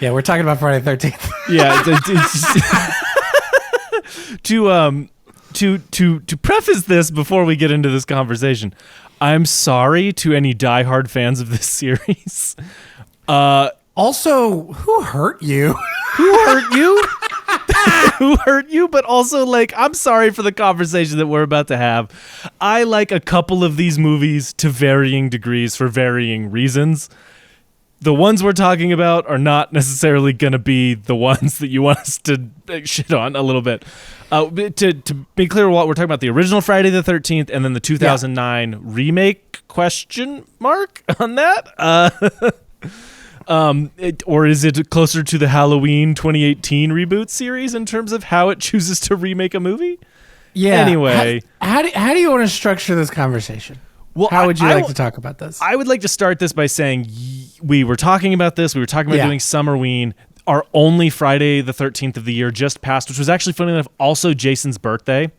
Yeah, we're talking about Friday the 13th. Yeah, to preface this before we get into this conversation, I'm sorry to any diehard fans of this series. Also, who hurt you? Who hurt you? Who hurt you? But also, like, I'm sorry for the conversation that we're about to have. I like a couple of these movies to varying degrees for varying reasons. The ones we're talking about are not necessarily going to be the ones that you want us to shit on a little bit. To be clear, what we're talking about, the original Friday the 13th and then the 2009 remake, question mark on that? Or is it closer to the Halloween 2018 reboot series in terms of how it chooses to remake a movie? Yeah. Anyway. How do you want to structure this conversation? Well, how would you like to talk about this? I would like to start this by saying we were talking about this. We were talking about doing Summerween. Our only Friday the 13th of the year just passed, which was actually, funny enough, also Jason's birthday,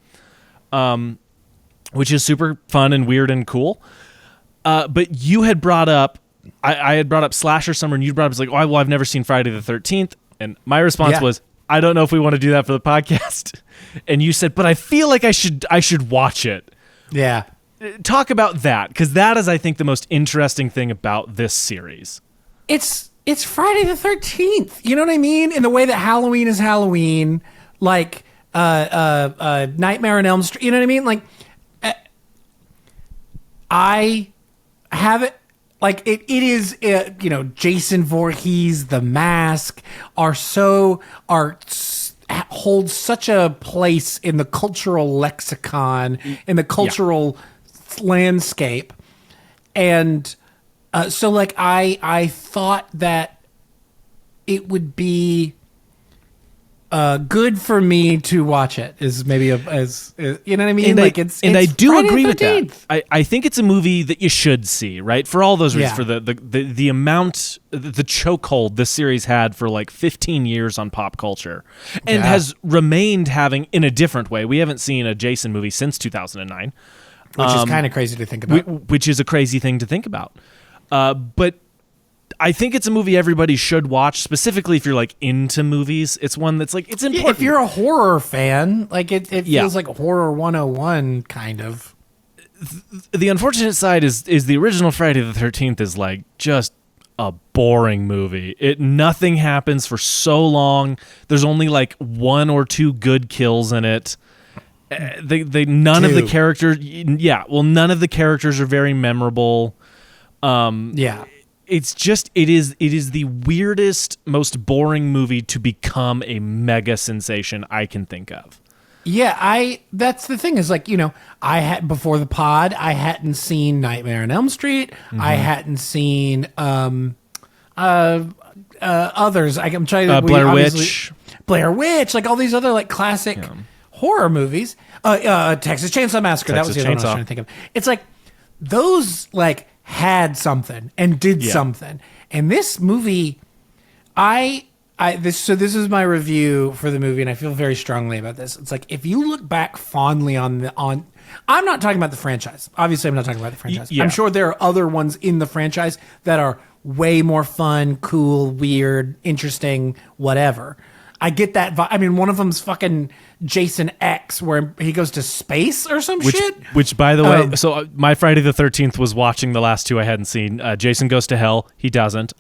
which is super fun and weird and cool. But you had brought up, I had brought up Slasher Summer, and you brought up, like, oh, well, I've never seen Friday the 13th. And my response was, I don't know if we want to do that for the podcast. And you said, but I feel like I should watch it. Yeah. Talk about that, because that is, I think, the most interesting thing about this series. It's Friday the 13th. You know what I mean? In the way that Halloween is Halloween, like Nightmare on Elm Street. You know what I mean? Like, I have it. Like it is, Jason Voorhees, The Mask hold such a place in the cultural lexicon, in the cultural landscape, and so like I thought that it would be good for me to watch it. Is maybe as you know what I mean? And like it's I do Friday agree the with 13th. that. I think it's a movie that you should see, right? For all those reasons, Yeah. for the amount, the chokehold this series had for like 15 years on pop culture, and has remained having in a different way. We haven't seen a Jason movie since 2009. Which is kind of crazy to think about. Which is a crazy thing to think about. But I think it's a movie everybody should watch, specifically if you're like into movies. It's one that's like, it's important. If you're a horror fan, like it feels like horror 101 kind of. The unfortunate side is the original Friday the 13th is like just a boring movie. Nothing happens for so long. There's only like one or two good kills in it. None of the characters. Yeah, well, none of the characters are very memorable. It's just it is the weirdest, most boring movie to become a mega sensation I can think of. Yeah, that's the thing is like, I had before the pod, I hadn't seen Nightmare on Elm Street. Mm-hmm. I hadn't seen others. I'm trying to Blair Witch, like all these other like classic horror movies. Texas Chainsaw Massacre. That was the other one I was trying to think of. It's like those like had something and did something. And this movie, this is my review for the movie, and I feel very strongly about this. It's like if you look back fondly on I'm not talking about the franchise. Obviously, I'm not talking about the franchise. I'm sure there are other ones in the franchise that are way more fun, cool, weird, interesting, whatever. I get that. I mean, one of them's fucking Jason X, where he goes to space or some shit. Which, by the way, so my Friday the 13th was watching the last two I hadn't seen. Jason Goes to Hell. He doesn't.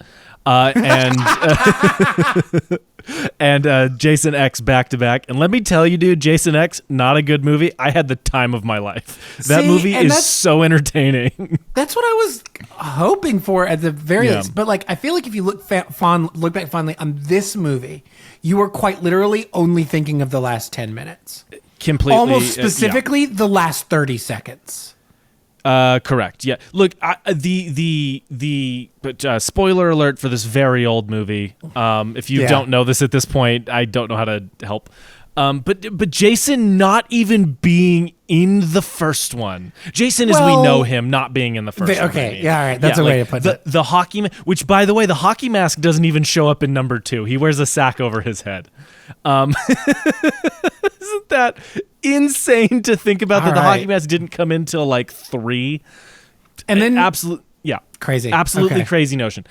And Jason X back to back. And let me tell you, dude, Jason X, not a good movie. I had the time of my life. That movie is so entertaining. That's what I was hoping for at the very least. But like, I feel like if you look back fondly on this movie, you were quite literally only thinking of the last 10 minutes. Completely. Almost specifically the last 30 seconds. Correct. Yeah. Look, spoiler alert for this very old movie. If you don't know this at this point, I don't know how to help. But Jason not even being in the first one. Jason, as we know him, not being in the first one. Okay, yeah, all right. That's a way to put it. The hockey, which, by the way, the hockey mask doesn't even show up in number 2. He wears a sack over his head. Isn't that insane to think about that the hockey mask didn't come in till like 3? And then absolutely crazy. Absolutely crazy notion.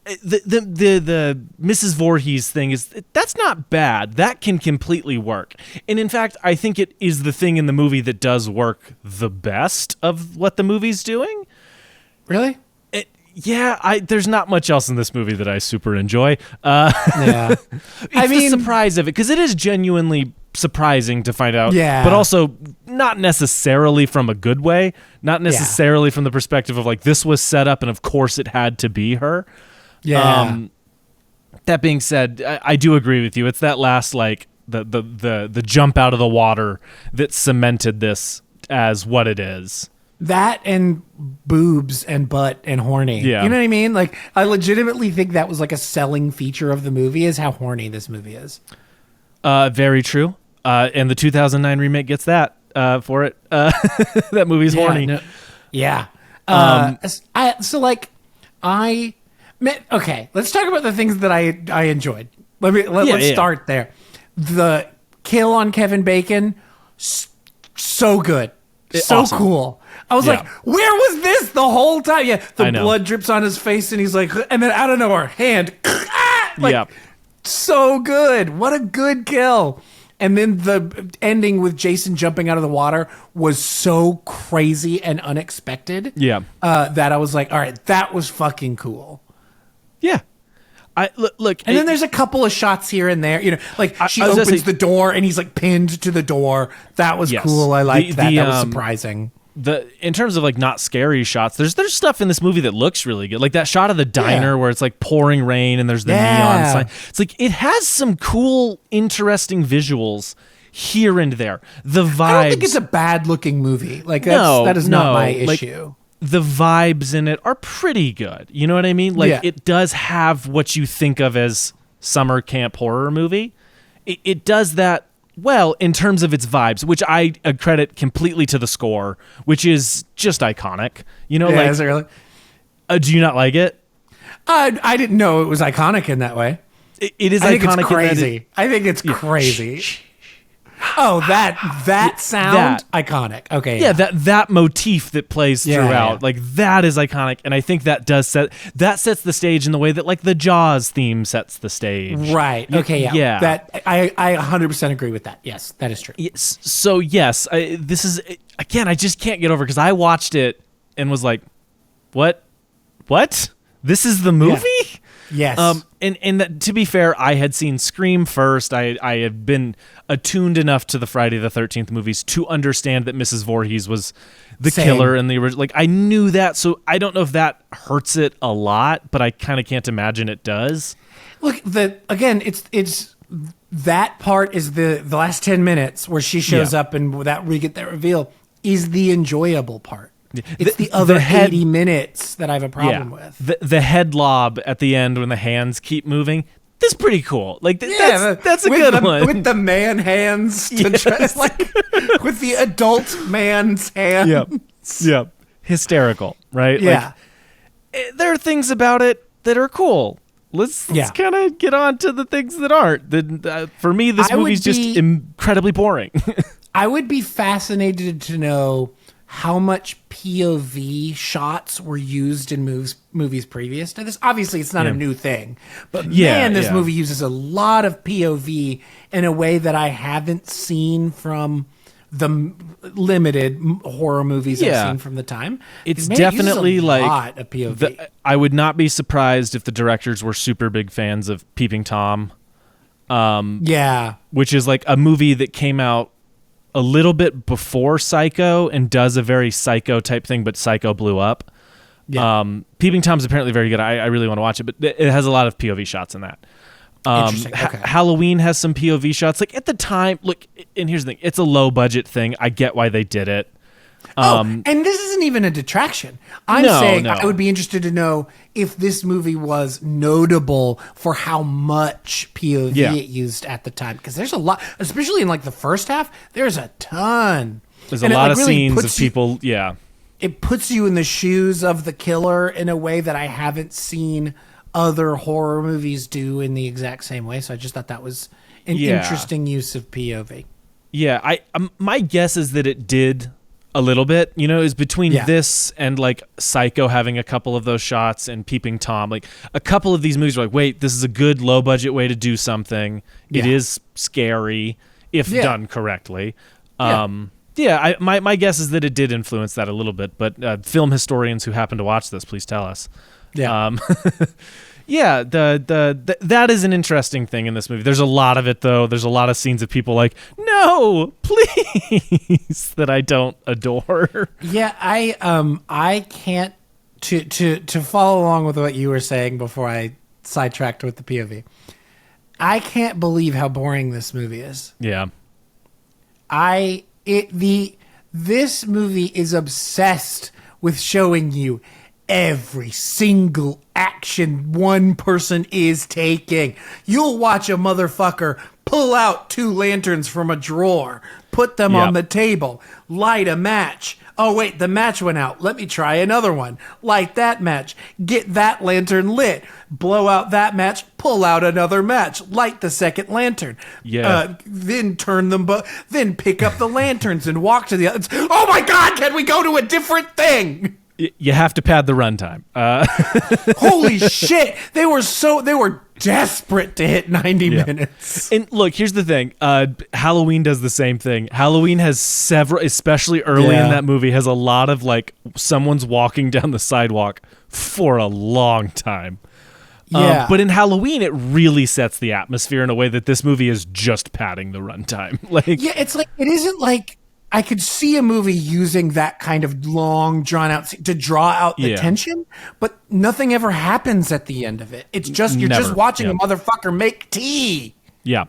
the Mrs. Voorhees thing that's not bad. That can completely work. And in fact, I think it is the thing in the movie that does work the best of what the movie's doing. Really? There's not much else in this movie that I super enjoy. Yeah. It's the surprise of it, because it is genuinely surprising to find out. Yeah. But also not necessarily from a good way. Not necessarily from the perspective of like, this was set up and of course it had to be her. Yeah. That being said, I do agree with you. It's that last, like, the jump out of the water that cemented this as what it is. That and boobs and butt and horny. Yeah. You know what I mean? Like, I legitimately think that was like a selling feature of the movie, is how horny this movie is. Very true. And the 2009 remake gets that for it. That movie's horny. Okay, let's talk about the things that I enjoyed. Let's start there. The kill on Kevin Bacon, so good. So awesome. Cool. I was like, where was this the whole time? Yeah, the blood drips on his face and he's like, and then out of nowhere, hand. So good. What a good kill. And then the ending with Jason jumping out of the water was so crazy and unexpected. Yeah. That I was like, all right, that was fucking cool. Yeah. Look, and then there's a couple of shots here and there, like she opens the door and he's like pinned to the door. That was cool. I liked that. That was surprising. In terms of like not scary shots, there's stuff in this movie that looks really good. Like that shot of the diner where it's like pouring rain and there's the neon sign. It's like, it has some cool, interesting visuals here and there. The vibes. I don't think it's a bad looking movie. Like that is not my issue. Like, the vibes in it are pretty good. You know what I mean? Like it does have what you think of as summer camp horror movie. It does that well in terms of its vibes, which I credit completely to the score, which is just iconic. You know, is it really? Do you not like it? I didn't know it was iconic in that way. It is I iconic. Think it's crazy. I think it's crazy. Oh, that sound iconic. Okay, yeah, that motif that plays throughout, like that is iconic, and I think that sets the stage in the way that like the Jaws theme sets the stage. Right. Okay. Yeah. That I 100% agree with that. Yes, that is true. Yes. So yes, this is again. I just can't get over because I watched it and was like, what? This is the movie? Yeah. Yes. And that, to be fair, I had seen Scream first. I had been attuned enough to the Friday the 13th movies to understand that Mrs. Voorhees was the killer in the original. Like, I knew that, so I don't know if that hurts it a lot, but I kind of can't imagine it does. Look, it's that part is the last 10 minutes where she shows up and without we get that reveal is the enjoyable part. It's the other 80 minutes that I have a problem with. The head lob at the end when the hands keep moving, that's pretty cool. Like that's a good one. With the man hands to dress, like with the adult man's hands. Yep. Hysterical, right? Yeah. Like, there are things about it that are cool. Let's kind of get on to the things that aren't. For me, this movie's just incredibly boring. I would be fascinated to know how much POV shots were used in movies previous to this. Obviously, it's not a new thing. But this movie uses a lot of POV in a way that I haven't seen from the limited horror movies I've seen from the time. It's definitely it like a lot of POV. I would not be surprised if the directors were super big fans of Peeping Tom. Which is like a movie that came out a little bit before Psycho and does a very Psycho type thing, but Psycho blew up. Peeping Tom's apparently very good. I really want to watch it, but it has a lot of POV shots in that. Interesting. Okay. Halloween has some POV shots. Like at the time, look, and here's the thing, it's a low budget thing. I get why they did it. And this isn't even a detraction. I'm saying I would be interested to know if this movie was notable for how much POV it used at the time. Because there's a lot, especially in like the first half, there's a ton. There's a lot of really scenes of people, It puts you in the shoes of the killer in a way that I haven't seen other horror movies do in the exact same way. So I just thought that was an interesting use of POV. Yeah, my guess is that it did A little bit, is between this and like Psycho having a couple of those shots and Peeping Tom. Like a couple of these movies are like, wait, this is a good low budget way to do something. It is scary if done correctly. My guess is that it did influence that a little bit, but film historians who happen to watch this, please tell us. That is an interesting thing in this movie. There's a lot of it, though. There's a lot of scenes of people like, no, please, that I don't adore. Yeah, I can't to follow along with what you were saying before I sidetracked with the POV. I can't believe how boring this movie is. Yeah. This movie is obsessed with showing you every single action one person is taking. You'll watch a motherfucker pull out 2 lanterns from a drawer, put them on the table, light a match. Oh, wait, the match went out. Let me try another one. Light that match. Get that lantern lit. Blow out that match. Pull out another match. Light the second lantern. Then turn them, then pick up the lanterns and walk to the other. Oh my God, can we go to a different thing? You have to pad the runtime. Holy shit. They were desperate to hit 90 minutes. And look, here's the thing. Halloween does the same thing. Halloween has several, especially early in that movie, has a lot of like someone's walking down the sidewalk for a long time. But in Halloween, it really sets the atmosphere in a way that this movie is just padding the runtime. It's like, it isn't like, I could see a movie using that kind of long, drawn-out to draw out the tension, but nothing ever happens at the end of it. It's just you're just watching a motherfucker make tea. Yeah,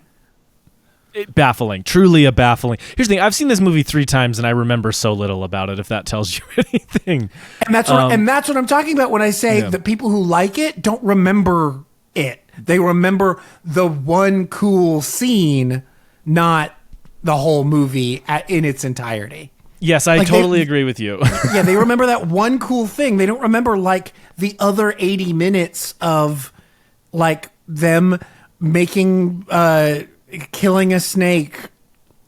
baffling, truly a baffling. Here's the thing: I've seen this movie 3 times, and I remember so little about it. If that tells you anything, and that's what I'm talking about when I say that people who like it don't remember it. They remember the one cool scene, not the whole movie in its entirety. Yes, I totally agree with you. They remember that one cool thing. They don't remember like the other 80 minutes of like them making killing a snake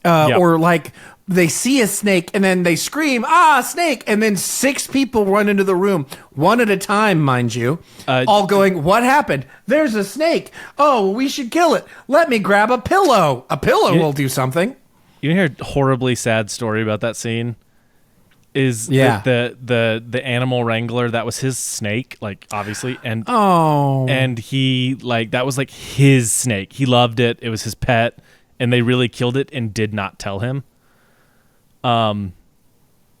or like they see a snake and then they scream, snake, and then 6 people run into the room, one at a time, mind you, all going, what happened? There's a snake. Oh, we should kill it. Let me grab a pillow. A pillow will do something. You hear a horribly sad story about that scene? Is the animal wrangler, that was his snake, like obviously, and he like that was like his snake. He loved it. It was his pet, and they really killed it and did not tell him.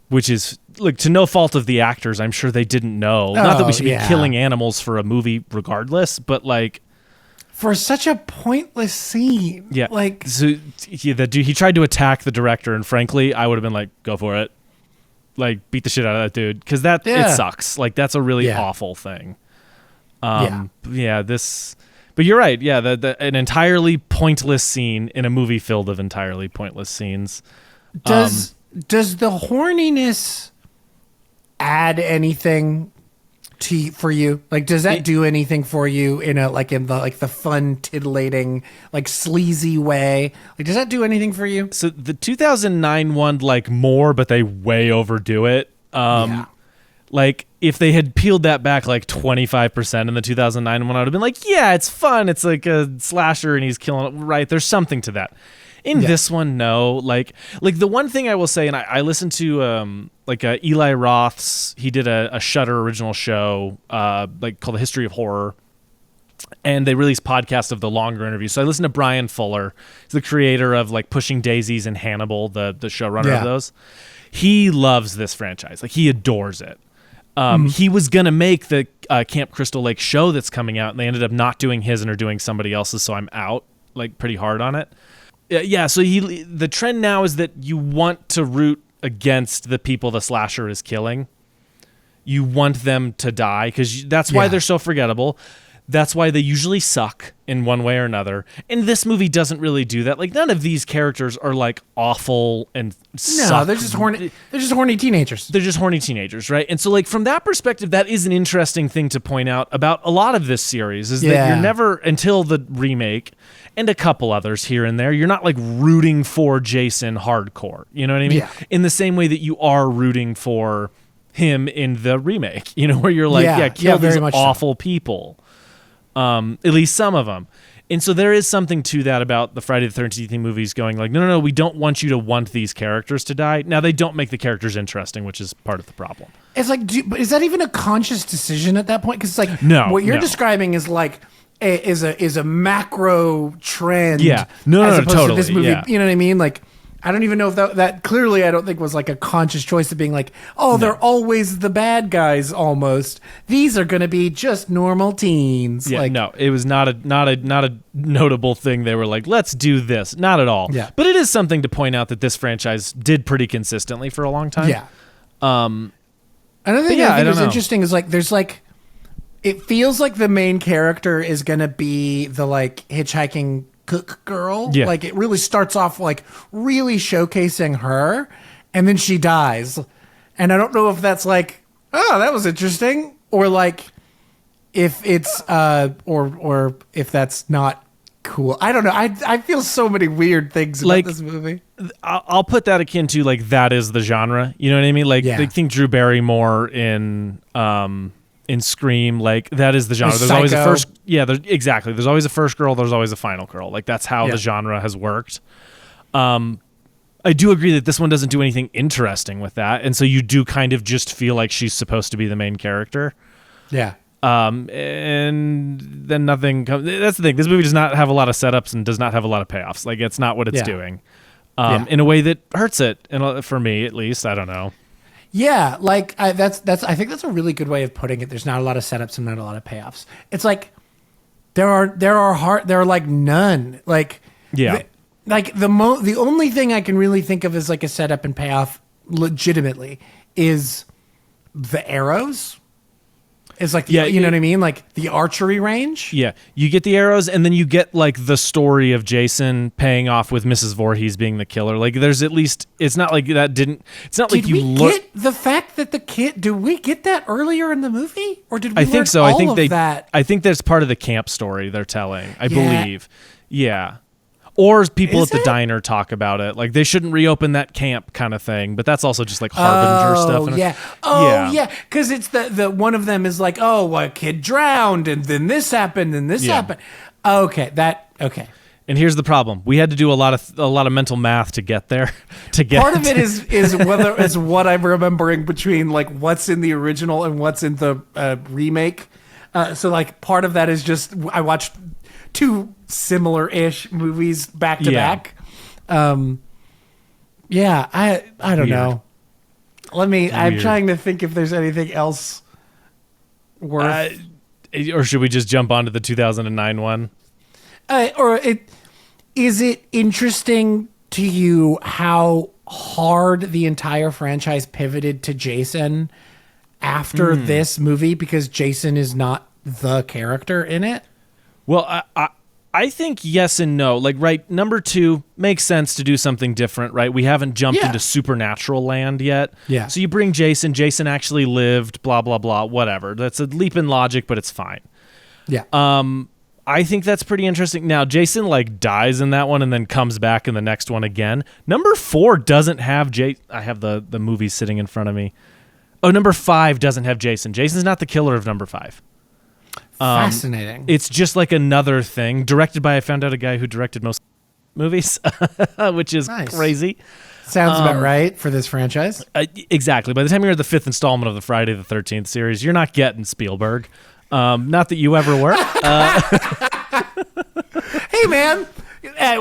Which is like to no fault of the actors. I'm sure they didn't know. Not that we should be killing animals for a movie, regardless, but like. For such a pointless scene. Yeah. Like, so he tried to attack the director, and frankly, I would have been like, go for it. Like, beat the shit out of that dude. Because it sucks. Like, that's a really awful thing. But you're right. Yeah, an entirely pointless scene in a movie filled of entirely pointless scenes. Does the horniness add anything for you? Like, does that do anything for you in the fun, titillating, like sleazy way? Like, does that do anything for you? So the 2009 one, like more, but they way overdo it. Like if they had peeled that back like 25% in the 2009 one, I would have been like, yeah, it's fun. It's like a slasher and he's killing it. Right. There's something to that. In this one, no. Like the one thing I will say, and I listened to Eli Roth's. He did a Shudder original show, like called The History of Horror, and they released podcasts of the longer interviews. So I listened to Brian Fuller. He's the creator of like Pushing Daisies and Hannibal, the showrunner of those. He loves this franchise. Like he adores it. He was gonna make the Camp Crystal Lake show that's coming out, and they ended up not doing his and are doing somebody else's. So I'm out like pretty hard on it. Yeah, so the trend now is that you want to root against the people the slasher is killing. You want them to die because that's why they're so forgettable. That's why they usually suck in one way or another. And this movie doesn't really do that. Like, none of these characters are like awful and suck. No, they're just horny. They're just horny teenagers. They're just horny teenagers, right? And so, like, from that perspective, that is an interesting thing to point out about a lot of this series is that you're never, until the remake and a couple others here and there, you're not like rooting for Jason hardcore. You know what I mean? Yeah. In the same way that you are rooting for him in the remake, you know, where you're like, kill these awful people. At least some of them. And so there is something to that about the Friday the 13th movies going like, no, we don't want you to want these characters to die. Now, they don't make the characters interesting, which is part of the problem. It's like, but is that even a conscious decision at that point? Because it's like, what you're describing is like, is a macro trend. Yeah. As opposed to this movie, yeah. You know what I mean? Like, I don't even know if that clearly I don't think was like a conscious choice of being like, they're always the bad guys almost. These are going to be just normal teens. Yeah, like, no, it was not a notable thing. They were like, let's do this. Not at all. Yeah. But it is something to point out that this franchise did pretty consistently for a long time. Yeah. Another thing I think is interesting is like, there's like, it feels like the main character is going to be the like hitchhiking cook girl. Yeah. Like it really starts off like really showcasing her and then she dies. And I don't know if that's like, oh, that was interesting, or like if it's or if that's not cool. I don't know. I feel so many weird things about this movie. I'll put that akin to like that is the genre. You know what I mean? Like I think Drew Barrymore in Scream, like that is the genre. There's always a first. Yeah, exactly. There's always a first girl. There's always a final girl. Like that's how the genre has worked. I do agree that this one doesn't do anything interesting with that, and so you do kind of just feel like she's supposed to be the main character. Yeah. And then nothing comes. That's the thing. This movie does not have a lot of setups and does not have a lot of payoffs. Like it's not what it's doing. In a way that hurts it, and for me at least. I don't know. Yeah, like I think that's a really good way of putting it. There's not a lot of setups and not a lot of payoffs. It's like there are like none. Like the only thing I can really think of as like a setup and payoff legitimately is the arrows. It's like you know what I mean? Like the archery range. Yeah. You get the arrows and then you get like the story of Jason paying off with Mrs. Voorhees being the killer. Like there's at least it's not like that didn't it's not did like you get the fact that the kid did we get that earlier in the movie? Or did we I think so. All I think of that? I think that's part of the camp story they're telling. I believe. Yeah. Or people at the diner talk about it. Like, they shouldn't reopen that camp kind of thing. But that's also just, like, Harbinger stuff. Yeah. Yeah. Because it's the one of them is like, a kid drowned, and then this happened, and this happened. Okay. And here's the problem. We had to do a lot of mental math to get there. Part of it is whether is what I'm remembering between, like, what's in the original and what's in the remake. So, like, part of that is just I watched two similar-ish movies back to back. I don't know. I'm trying to think if there's anything else worth. Or should we just jump onto the 2009 one? Is it interesting to you how hard the entire franchise pivoted to Jason after this movie because Jason is not the character in it? Well, I think yes and no. Like, right, number 2 makes sense to do something different, right? We haven't jumped into supernatural land yet. Yeah. So you bring Jason. Jason actually lived, blah, blah, blah, whatever. That's a leap in logic, but it's fine. Yeah. I think that's pretty interesting. Now, Jason, like, dies in that one and then comes back in the next one again. Number 4 doesn't have I have the movie sitting in front of me. Oh, number 5 doesn't have Jason. Jason's not the killer of number 5. Fascinating. It's just like another thing directed by, I found out, a guy who directed most movies, which is crazy. Sounds about right for this franchise. Exactly. By the time you're at the 5th installment of the Friday the 13th series, you're not getting Spielberg. Not that you ever were. Hey, man,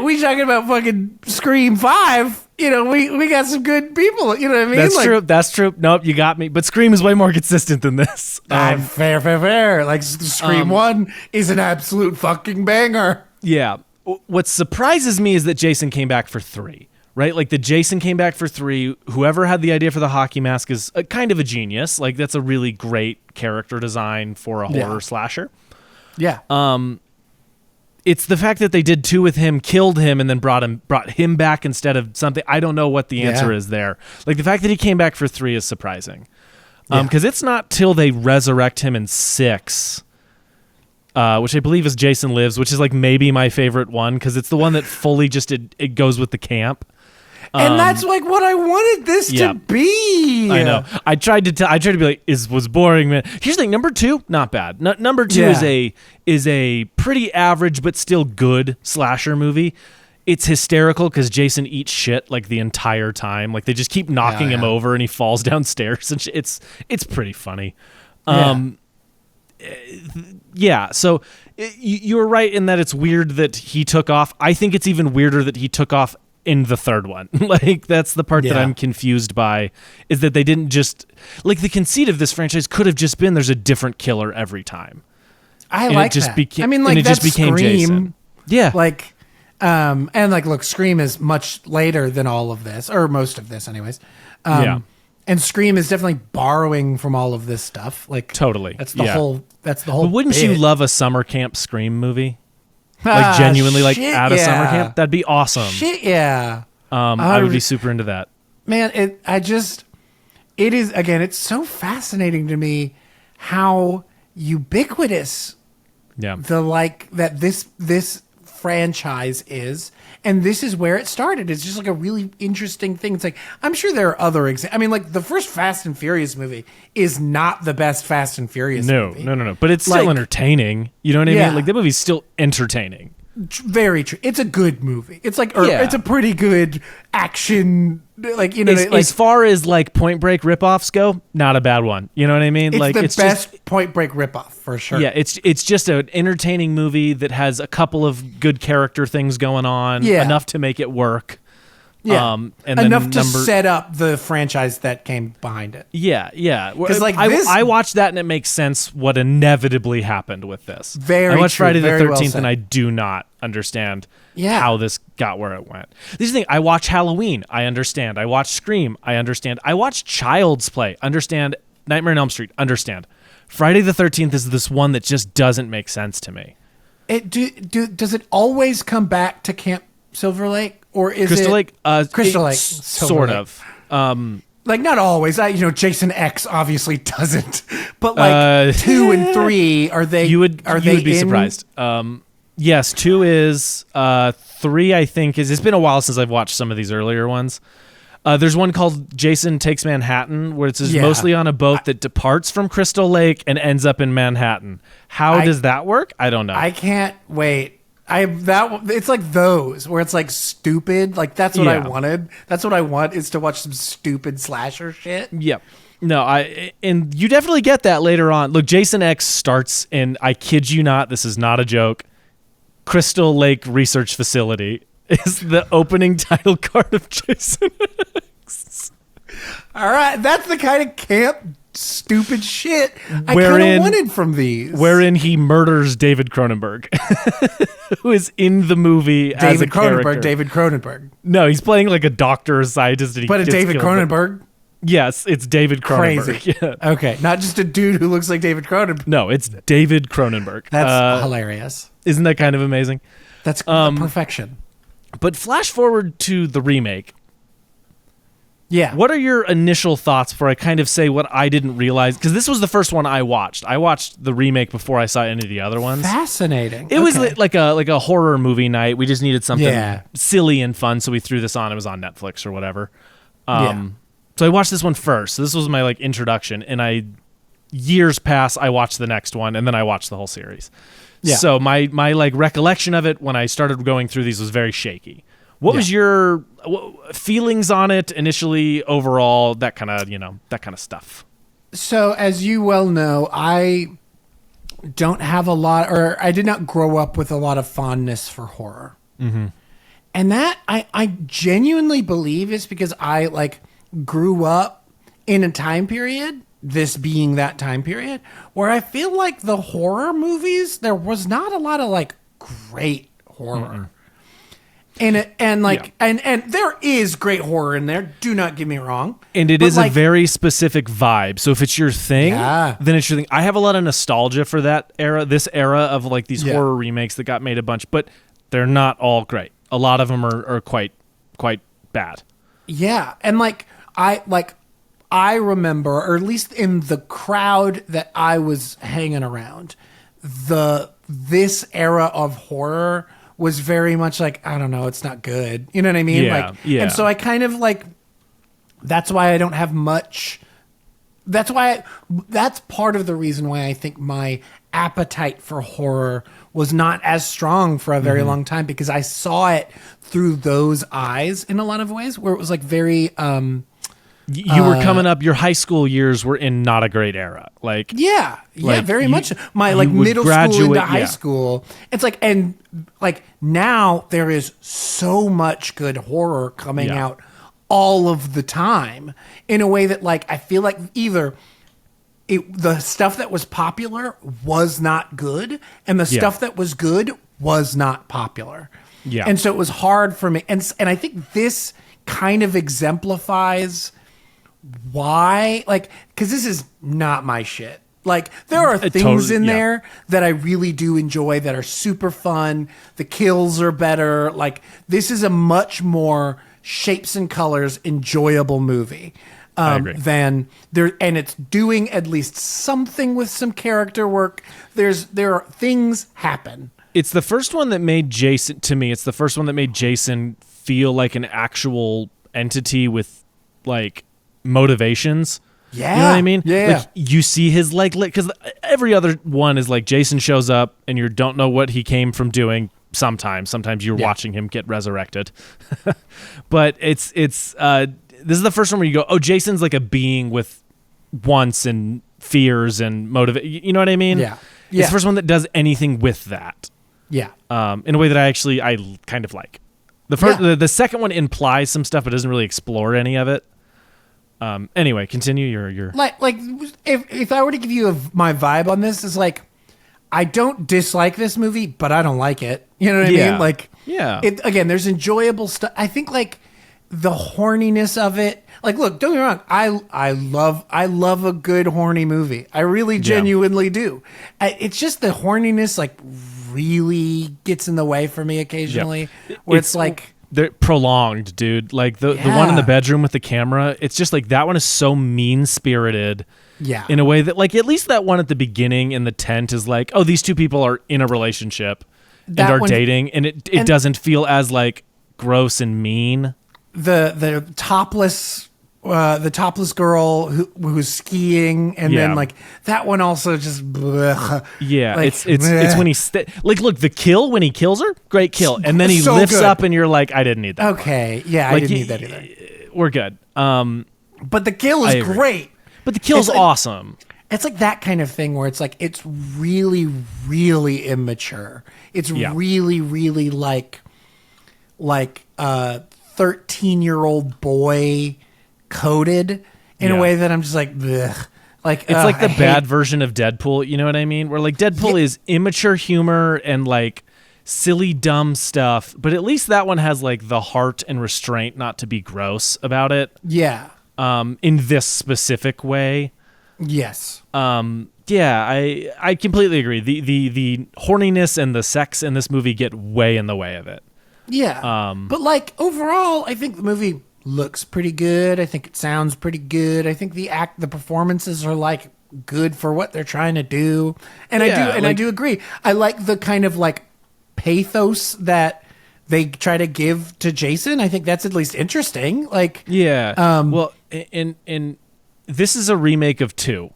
we talking about fucking Scream 5. You know, we got some good people. You know what I mean? That's true. Nope, you got me. But Scream is way more consistent than this. Fair. Like, Scream 1 is an absolute fucking banger. Yeah. What surprises me is that Jason came back for 3. Right? Like, the Jason came back for 3. Whoever had the idea for the hockey mask is kind of a genius. Like, that's a really great character design for a horror slasher. Yeah. It's the fact that they did 2 with him, killed him, and then brought him back instead of something. I don't know what the answer is there. Like the fact that he came back for 3 is surprising. Because it's not till they resurrect him in 6, which I believe is Jason Lives, which is like maybe my favorite one because it's the one that fully just it goes with the camp. And that's like what I wanted this to be. I know. I tried to be like, was boring, man. Here's the thing: number 2, not bad. Number 2 is a pretty average but still good slasher movie. It's hysterical because Jason eats shit like the entire time. Like they just keep knocking him over and he falls downstairs and it's pretty funny. So you were right in that it's weird that he took off. I think it's even weirder that he took off in the third one. Like that's the part that I'm confused by, is that they didn't just like the conceit of this franchise could have just been there's a different killer every time. I like that. I mean, like it that's just became Scream. Jason. Yeah. Like, and like, look, Scream is much later than all of this, or most of this, anyways. And Scream is definitely borrowing from all of this stuff. Like, totally. That's the whole. That's the whole. But wouldn't you love a summer camp Scream movie? Like genuinely, like at a summer camp, that'd be awesome. Shit, yeah. I would be super into that. Man, it is again. It's so fascinating to me how ubiquitous, this franchise is, and this is where it started. It's just like a really interesting thing. It's like I'm sure there are other examples. I mean, like the first Fast and Furious movie is not the best Fast and Furious movie. No. But it's still entertaining. You know what I mean? Like the movie's still entertaining. Very true. It's a good movie. It's like it's a pretty good action. Like as far as like Point Break ripoffs go, not a bad one. You know what I mean? It's the best Point Break ripoff for sure. Yeah, it's just an entertaining movie that has a couple of good character things going on, enough to make it work. Yeah, and enough to set up the franchise that came behind it. Yeah. Because like I watched that and it makes sense what inevitably happened with this. I watched Friday the 13th well and I do not understand how this got where it went. This is the thing. I watch Halloween. I understand. I watch Scream. I understand. I watch Child's Play. Understand. Nightmare on Elm Street. Understand. Friday the 13th is this one that just doesn't make sense to me. Does it always come back to Camp Silver Lake? Or is Crystal Lake? Crystal Lake, sort of. Like not always. Jason X obviously doesn't. But like 2 and 3, are they? You would be surprised. Yes, 2 is. 3, I think is. It's been a while since I've watched some of these earlier ones. There's one called Jason Takes Manhattan, where it's mostly on a boat that departs from Crystal Lake and ends up in Manhattan. How does that work? I don't know. I can't wait. It's like those where it's like stupid. Like that's what I wanted. That's what I want, is to watch some stupid slasher shit. Yep. No, and you definitely get that later on. Look, Jason X starts in, I kid you not, this is not a joke, Crystal Lake Research Facility is the opening title card of Jason X. All right, that's the kind of camp stupid shit I kind of wanted from these. Wherein he murders David Cronenberg, who is in the movie as a character. David Cronenberg. No, he's playing like a doctor or a scientist. But it's David Cronenberg? Yes, it's David Cronenberg. Crazy. Yeah. Okay, not just a dude who looks like David Cronenberg. No, it's David Cronenberg. That's hilarious. Isn't that kind of amazing? That's perfection. But flash forward to the remake. Yeah. What are your initial thoughts before I kind of say what I didn't realize? Because this was the first one I watched. I watched the remake before I saw any of the other ones. Fascinating. It was like a horror movie night. We just needed something silly and fun, so we threw this on. It was on Netflix or whatever. So I watched this one first. So this was my like introduction, and years pass. I watched the next one, and then I watched the whole series. Yeah. So my like recollection of it when I started going through these was very shaky. What was your feelings on it initially, overall, that kind of stuff? So, as you well know, I don't have a lot, or I did not grow up with a lot of fondness for horror. Mm-hmm. And that I genuinely believe is because I like grew up in a time period, this being that time period, where I feel like the horror movies, there was not a lot of like great horror. Mm-mm. And there is great horror in there. Do not get me wrong. And it is a very specific vibe. So if it's your thing, Yeah. then it's your thing. I have a lot of nostalgia for that era, this era of like these horror remakes that got made a bunch, but they're not all great. A lot of them are quite bad. Yeah, and I remember, or at least in the crowd that I was hanging around, this era of horror was very much like, I don't know, it's not good. You know what I mean? Yeah, yeah. And so I kind of that's why I don't have much. That's part of the reason why I think my appetite for horror was not as strong for a very long time, because I saw it through those eyes in a lot of ways, where it was like very. You were coming up. Your high school years were in not a great era. Very much. My middle school into high school. It's and now there is so much good horror coming out all of the time in a way that I feel like either the stuff that was popular was not good, and the stuff that was good was not popular. Yeah, and so it was hard for me. And I think this kind of exemplifies why, because this is not my shit. There are things in there that I really do enjoy that are super fun. The kills are better. This is a much more shapes and colors enjoyable movie than there, and it's doing at least something with some character work. There are things happen. It's the first one that made Jason, to me, it's the first one that made Jason feel like an actual entity with motivations. Yeah. You know what I mean? Yeah. You see his because every other one is Jason shows up and you don't know what he came from doing. Sometimes you're watching him get resurrected. But this is the first one where you go, oh, Jason's like a being with wants and fears and you know what I mean? Yeah. It's the first one that does anything with that. Yeah. In a way that I kind of like. The second one implies some stuff but doesn't really explore any of it. Anyway, continue your if I were to give you my vibe on this is I don't dislike this movie, but I don't like it. You know what I mean? Again, there's enjoyable stuff. I think the horniness of it. Look, don't get me wrong. I love a good horny movie. I really genuinely do. It's just the horniness really gets in the way for me occasionally. Where it's they're prolonged, dude. The one in the bedroom with the camera, it's just that one is so mean-spirited. Yeah. In a way that at least that one at the beginning in the tent is oh, these two people are in a relationship and are dating, and it doesn't feel as gross and mean. The topless girl who's skiing, and then that one also just blech. Yeah, it's when he look, the kill when he kills her, great kill, and then he lifts up and you're I didn't need that. Okay, yeah, I didn't need that either. We're good. But the kill is great. But the kill's awesome. It's that kind of thing where it's really, really immature. It's really, really 13-year-old boy coded in a way that I'm just blech. It's the bad version of Deadpool. You know what I mean? Where Deadpool is immature humor and silly, dumb stuff, but at least that one has the heart and restraint not to be gross about it. Yeah. In this specific way. Yes. I completely agree. The horniness and the sex in this movie get way in the way of it. Yeah. But overall, I think the movie looks pretty good. I think it sounds pretty good. I think the performances are good for what they're trying to do. And I do agree. I like the kind of pathos that they try to give to Jason. I think that's at least interesting. Well, and this is a remake of 2,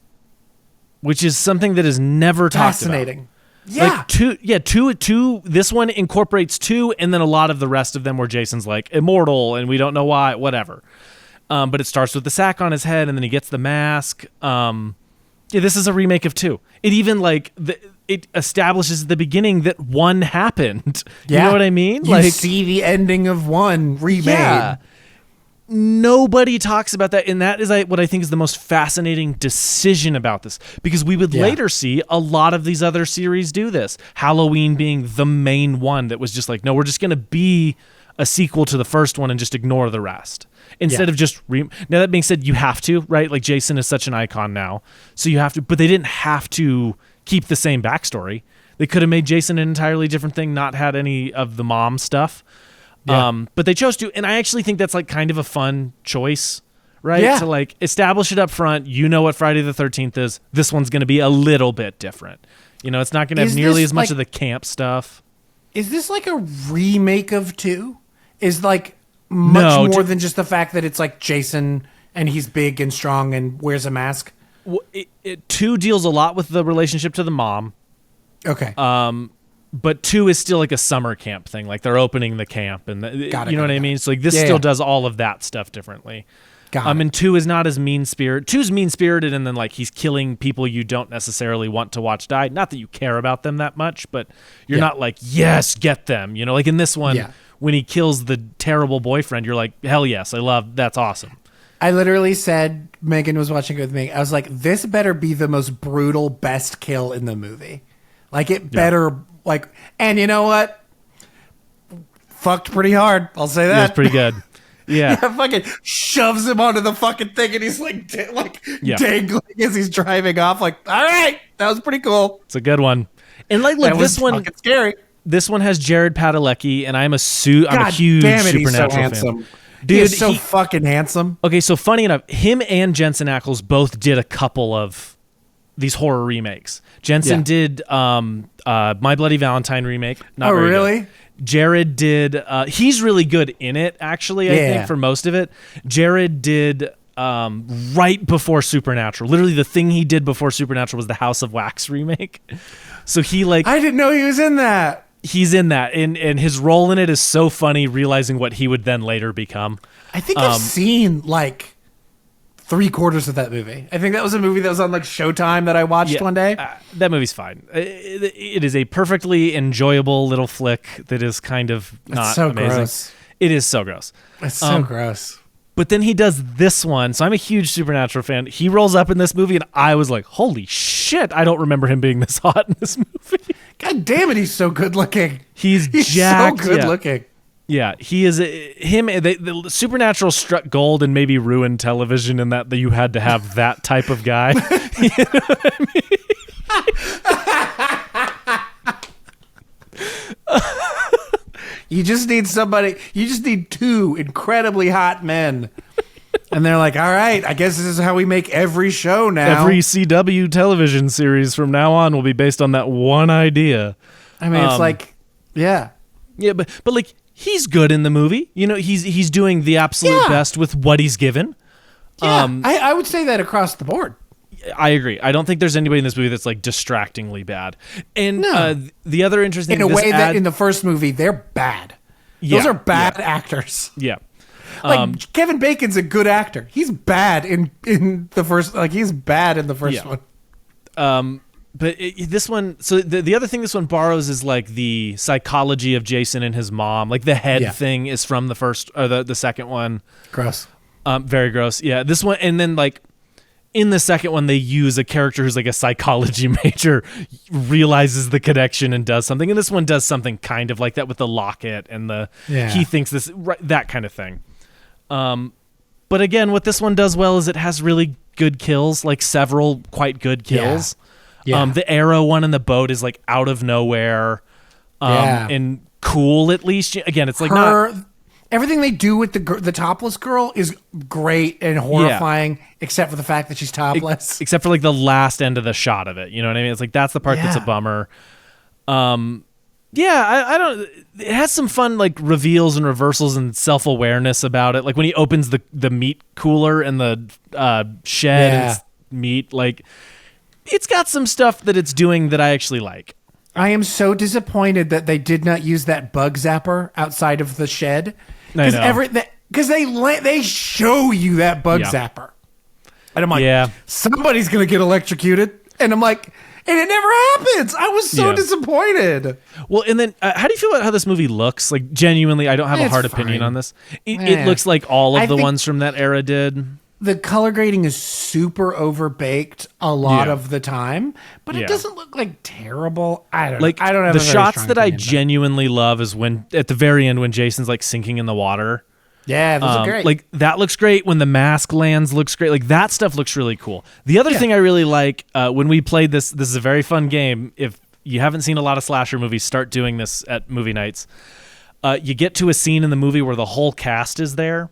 which is something that is never talked about. Fascinating. Yeah. 2. This one incorporates 2, and then a lot of the rest of them where Jason's immortal, and we don't know why, whatever. But it starts with the sack on his head, and then he gets the mask. This is a remake of 2. It even it establishes at the beginning that 1 happened. You know what I mean? You see the ending of 1 remade. Yeah. nobody talks about that, and that is what I think is the most fascinating decision about this, because we would later see a lot of these other series do this. Halloween being the main one that was just like, no, we're just going to be a sequel to the first one and just ignore the rest. Instead of just now, that being said, you have to, right? Like, Jason is such an icon now, so you have to, but they didn't have to keep the same backstory. They could have made Jason an entirely different thing, not had any of the mom stuff. But they chose to, and I actually think that's like kind of a fun choice, right? Yeah. To like establish it up front. You know what Friday the 13th is. This one's going to be a little bit different. You know, it's not going to have nearly as much of the camp stuff. Is this like a remake of 2? Is like much more than just the fact that it's like Jason and he's big and strong and wears a mask? Well, 2 deals a lot with the relationship to the mom. Okay. But 2 is still like a summer camp thing. Like, they're opening the camp, and you know what I mean? So like, this still does all of that stuff differently. And 2 is not as mean-spirited. 2's mean-spirited, and then like he's killing people you don't necessarily want to watch die. Not that you care about them that much, but you're not like, yes, get them. You know, like in this one, when he kills the terrible boyfriend, you're like, hell yes, that's awesome. I literally said, Megan was watching it with me, I was like, this better be the most brutal, best kill in the movie. Like, it better, like, and you know what? Fucked pretty hard. I'll say that. That's pretty good. Yeah. Fucking shoves him onto the fucking thing, and he's like, dangling as he's driving off. Like, all right, that was pretty cool. It's a good one. And like, look, this one, fucking scary. This one has Jared Padalecki, and I'm a huge Supernatural fan. Dude, he's so fucking handsome. Okay, so funny enough, him and Jensen Ackles both did a couple of these horror remakes. Jensen did My Bloody Valentine remake. Not very really? Good. Jared did. He's really good in it, actually. I think for most of it. Jared did right before Supernatural. Literally, the thing he did before Supernatural was the House of Wax remake. So he like. I didn't know he was in that. He's in that, and his role in it is so funny, realizing what he would then later become. I think I've seen like 3/4 of that movie. I think that was a movie that was on like Showtime that I watched one day. That movie's fine. It is a perfectly enjoyable little flick that is kind of not amazing. Gross. It is so gross. It's so gross. But then he does this one. So I'm a huge Supernatural fan. He rolls up in this movie, and I was like, holy shit, I don't remember him being this hot in this movie. God damn it, he's so good looking. He's jacked. So good looking. Yeah, he is. The Supernatural struck gold and maybe ruined television in that you had to have that type of guy. You know what I mean? You just need somebody. You just need 2 incredibly hot men. And they're like, all right, I guess this is how we make every show now. Every CW television series from now on will be based on that one idea. I mean, it's like, yeah. Yeah, but like, he's good in the movie. You know, he's doing the absolute best with what he's given. Yeah, I would say that across the board. I agree. I don't think there's anybody in this movie that's like distractingly bad. And the other interesting in a way that in the first movie they're bad. Those are bad actors. Yeah. Like Kevin Bacon's a good actor. He's bad in the first. Like he's bad in the first one. But this one, so the other thing this one borrows is like the psychology of Jason and his mom. Like the head thing is from the first or the second one. Gross. Very gross. Yeah. This one, and then like in the second one, they use a character who's like a psychology major, realizes the connection and does something. And this one does something kind of like that with the locket and he thinks that kind of thing. But again, what this one does well is it has really good kills, like several quite good kills. Yeah. The arrow one in the boat is like out of nowhere, and cool at least. Again, it's like everything they do with the topless girl is great and horrifying, except for the fact that she's topless. Except for like the last end of the shot of it. You know what I mean? It's like that's the part that's a bummer. I don't. It has some fun like reveals and reversals and self-awareness about it. Like when he opens the meat cooler and the shed and it's meat, like it's got some stuff that it's doing that I actually like. I am so disappointed that they did not use that bug zapper outside of the shed. Because they show you that bug zapper. And I'm like, somebody's going to get electrocuted. And I'm like, And it never happens. I was so disappointed. Well, and then how do you feel about how this movie looks? Like, genuinely, I don't have a hard opinion on this. It looks like all of the ones from that era did. The color grading is super overbaked a lot of the time, but it doesn't look like terrible. I don't know. I don't have the shots that I genuinely love is when at the very end when Jason's like sinking in the water. Yeah, those are great. Like that looks great. When the mask lands, looks great. Like that stuff looks really cool. The other thing I really like when we played this is a very fun game. If you haven't seen a lot of slasher movies, start doing this at movie nights. You get to a scene in the movie where the whole cast is there,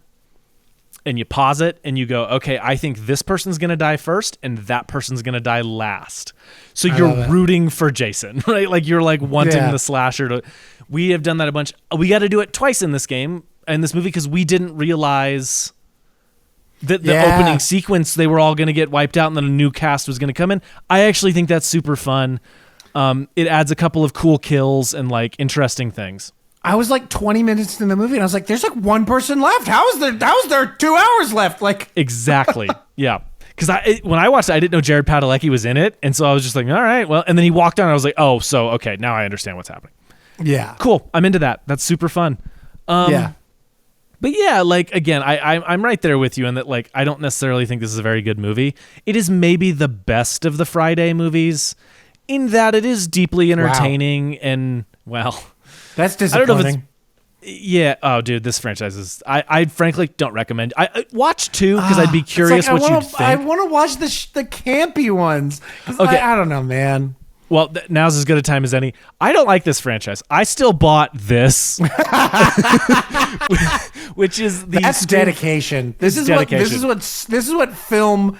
and you pause it and you go, okay, I think this person's going to die first and that person's going to die last. So you're rooting for Jason, right? Like you're like wanting the slasher to. We have done that a bunch. We got to do it twice in this game. In this movie, because we didn't realize that the opening sequence, they were all going to get wiped out and then a new cast was going to come in. I actually think that's super fun. It adds a couple of cool kills and like interesting things. I was like 20 minutes in the movie and I was like, there's like one person left. How is there 2 hours left? Like exactly. Yeah. Because when I watched it, I didn't know Jared Padalecki was in it. And so I was just like, all right, well, and then he walked on and I was like, oh, so, okay, now I understand what's happening. Yeah. Cool. I'm into that. That's super fun. But yeah, like, again, I'm right there with you in that, like, I don't necessarily think this is a very good movie. It is maybe the best of the Friday movies in that it is deeply entertaining and, well... That's disappointing. I don't know if it's... Oh, dude, this franchise is... I frankly don't recommend... I watch 2 because I'd be curious what you'd think. I want to watch the campy ones. Okay. I don't know, man. Well, now's as good a time as any. I don't like this franchise. I still bought this, which is that's dedication. This is what film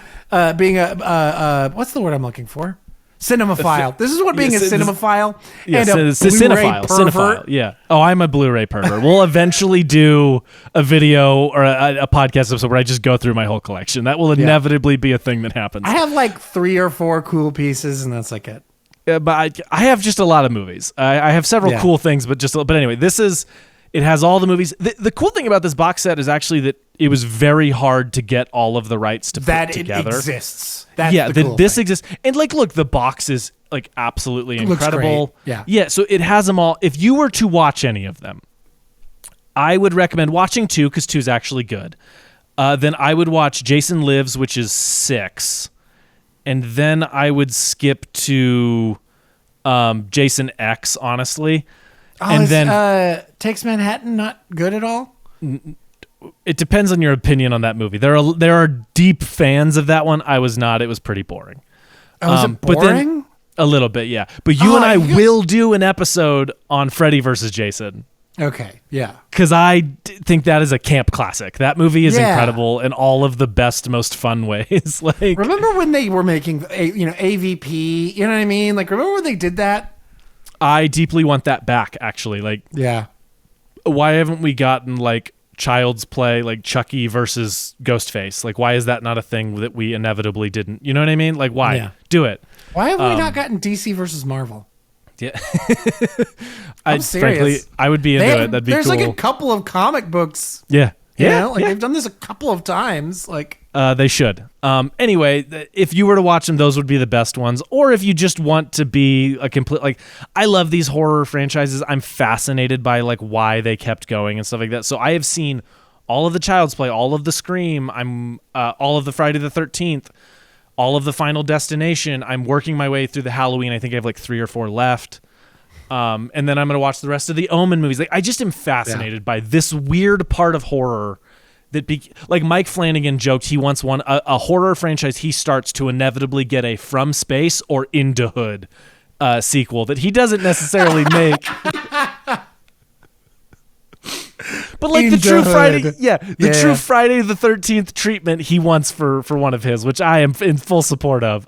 being a what's the word I'm looking for? Cinemaphile. This is what being a cinemaphile and a Blu-ray pervert. Yeah. Oh, I'm a Blu-ray pervert. We'll eventually do a video or a podcast episode where I just go through my whole collection. That will inevitably be a thing that happens. I have like 3 or 4 cool pieces, and that's like it. But I have just a lot of movies. I have several cool things, but anyway, it has all the movies. The cool thing about this box set is actually that it was very hard to get all of the rights to put together. That it exists. That's the cool this thing. exists. And like, look, the box is like absolutely incredible. Looks great. Yeah. So it has them all. If you were to watch any of them, I would recommend watching 2 because 2 is actually good. Then I would watch Jason Lives, which is 6. And then I would skip to Jason X, honestly. And then Takes Manhattan not good at all? It depends on your opinion on that movie. There are deep fans of that one. I was not. It was pretty boring. Was it boring? But then, a little bit, yeah. But you and I will do an episode on Freddy versus Jason. Okay, yeah. Because I think that is a camp classic. That movie is incredible in all of the best, most fun ways. Like, remember when they were making, AVP? You know what I mean? Like, remember when they did that? I deeply want that back. Actually, like, why haven't we gotten like Child's Play, like Chucky versus Ghostface? Like, why is that not a thing that we inevitably didn't? You know what I mean? Like, why? Yeah. Do it. Why have we not gotten DC versus Marvel? Yeah, I'm serious. Frankly, I would be into it. That'd be there's cool. There's like a couple of comic books. Yeah, they've done this a couple of times. Like, they should. Anyway, if you were to watch them, those would be the best ones. Or if you just want to be a complete, like, I love these horror franchises. I'm fascinated by like why they kept going and stuff like that. So I have seen all of the Child's Play, all of the Scream. I'm all of the Friday the 13th. All of the Final Destination. I'm working my way through the Halloween. I think I have like 3 or 4 left. And then I'm going to watch the rest of the Omen movies. Like, I just am fascinated by this weird part of horror that, like Mike Flanagan joked, he wants a horror franchise he starts to inevitably get a From Space or Into Hood sequel that he doesn't necessarily make. But like the true Friday, true Friday the 13th treatment he wants for one of his, which I am in full support of.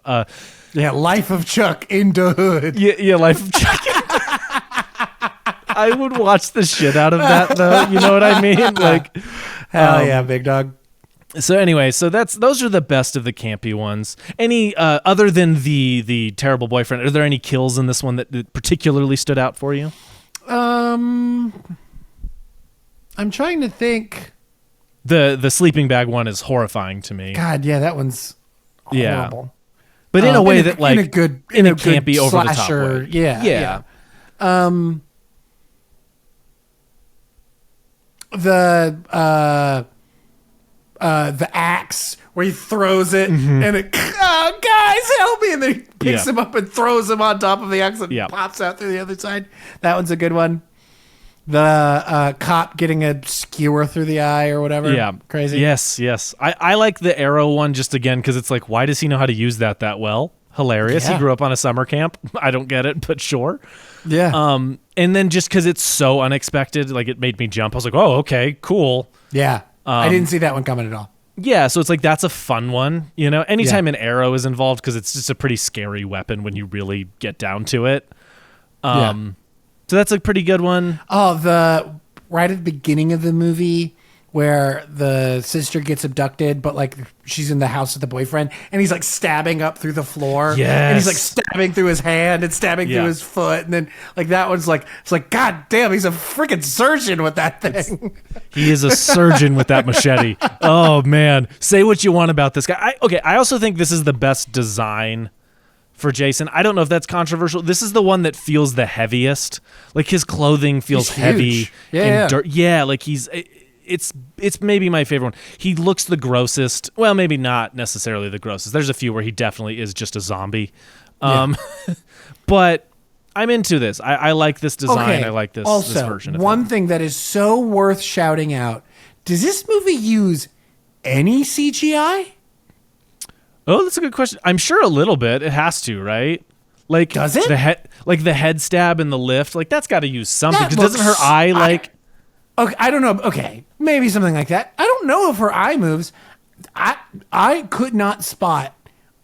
Life of Chuck Into Hood. Yeah, Life of Chuck. I would watch the shit out of that, though. You know what I mean? Like, hell yeah, big dog. So anyway, those are the best of the campy ones. Any other than the terrible boyfriend? Are there any kills in this one that particularly stood out for you? I'm trying to think. The sleeping bag one is horrifying to me. God, yeah, that one's horrible. but in a way that like in a can't be over the top way. Yeah. The axe where he throws it and it, oh, guys, help me! And then he picks him up and throws him on top of the axe and pops out through the other side. That one's a good one. The cop getting a skewer through the eye or whatever. Yeah. Crazy. Yes. I like the arrow one just again because it's like, why does he know how to use that well? Hilarious. Yeah. He grew up on a summer camp. I don't get it, but sure. Yeah. And then just because it's so unexpected, like it made me jump. I was like, oh, okay, cool. Yeah. I didn't see that one coming at all. Yeah, so it's like that's a fun one, you know. Anytime an arrow is involved, because it's just a pretty scary weapon when you really get down to it. So that's a pretty good one. Oh, right at the beginning of the movie where the sister gets abducted, but like she's in the house with the boyfriend, and he's like stabbing up through the floor. Yes. And he's like stabbing through his hand and stabbing through his foot, and then like that one's like, it's like, God damn, he's a freaking surgeon with that thing. He is a surgeon with that machete. Oh man, say what you want about this guy. I also think this is the best design for Jason. I don't know if that's controversial. This is the one that feels the heaviest. Like his clothing feels heavy and dirt. Yeah, like it's maybe my favorite one. He looks the grossest. Well, maybe not necessarily the grossest. There's a few where he definitely is just a zombie. But I'm into this. I like this design. Okay. I like this version of one thing that is so worth shouting out. Does this movie use any CGI? Oh, that's a good question. I'm sure a little bit. It has to, right? Like, does it? The head stab and the lift, like that's got to use something. Because doesn't her eye like? Okay, I don't know. Okay, maybe something like that. I don't know if her eye moves. I could not spot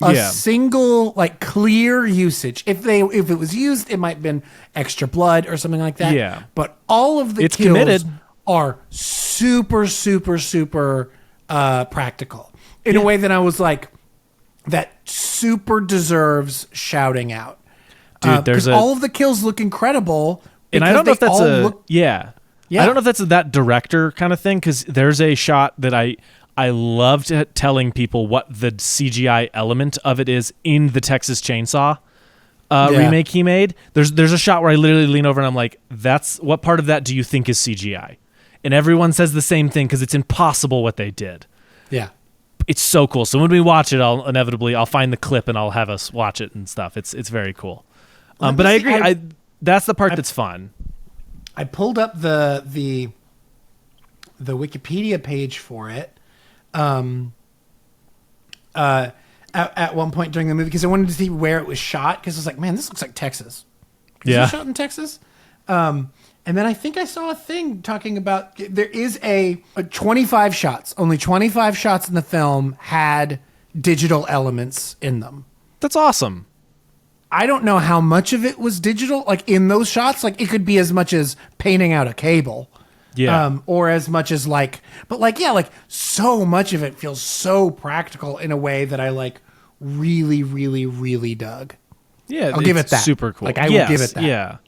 a single like clear usage. If it was used, it might have been extra blood or something like that. Yeah. But all of the kills committed. Are super practical in a way that I was like, that super deserves shouting out. Dude, there's all of the kills look incredible. And I don't know if that's I don't know if that's that director kind of thing, because there's a shot that I loved telling people what the CGI element of it is in the Texas Chainsaw remake he made. There's a shot where I literally lean over and I'm like, "That's what part of that do you think is CGI?" And everyone says the same thing because it's impossible what they did. Yeah, it's so cool. So when we watch it, I'll find the clip and I'll have us watch it and stuff. It's very cool. But I agree. That's the part that's fun. I pulled up the Wikipedia page for it at one point during the movie because I wanted to see where it was shot, because I was like, man, this looks like Texas. Is it shot in Texas? And then I think I saw a thing talking about there is a 25 shots. Only 25 shots in the film had digital elements in them. That's awesome. I don't know how much of it was digital, like in those shots. Like it could be as much as painting out a cable, or as much as like so much of it feels so practical in a way that I like really, really, really dug. Yeah, I'll give it that. Super cool. Like I will give it that. Yeah,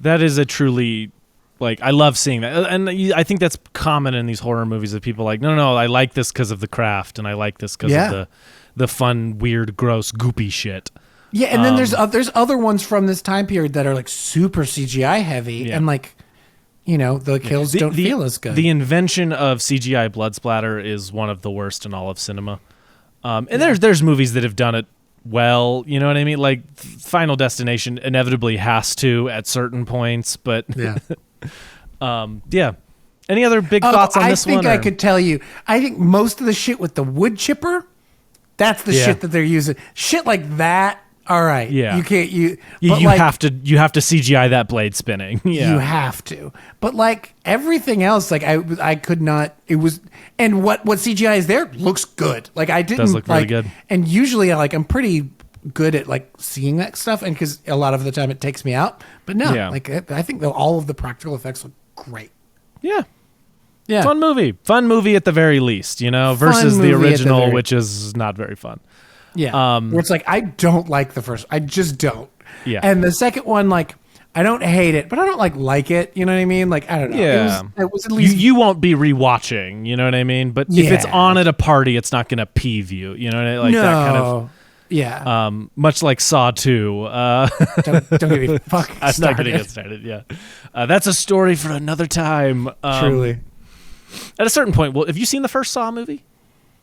that is a truly I love seeing that, and I think that's common in these horror movies that people are like, no, I like this because of the craft, and I like this because of the fun, weird, gross, goopy shit. Yeah, and then there's other ones from this time period that are like super CGI heavy, and like, the kills don't feel as good. The invention of CGI blood splatter is one of the worst in all of cinema. And there's movies that have done it well, you know what I mean? Like Final Destination inevitably has to at certain points, but Any other big thoughts on this one? I think I could tell you. I think most of the shit with the wood chipper, that's the shit that they're using. Shit like that. All right. Yeah. You can't you have to CGI that blade spinning. Yeah. You have to. But like everything else, like I could not. It was, and what CGI is there looks good. Like I didn't. Does look really good. And usually I'm pretty good at like seeing that stuff, and because a lot of the time it takes me out. But no, I think all of the practical effects look great. Yeah. Yeah. Fun movie at the very least, versus the original, which is not very fun. Yeah. Where it's like, I don't like the first. I just don't. Yeah. And the second one, like, I don't hate it, but I don't like it. You know what I mean? Like, I don't know. Yeah. It was at least. You won't be rewatching. You know what I mean? But if it's on at a party, it's not going to peeve you. You know what I mean? Like that kind of. Yeah. Much like Saw 2. Don't get me fucking started. I'm not going to get started, yeah. That's a story for another time. Truly. At a certain point, well, have you seen the first Saw movie?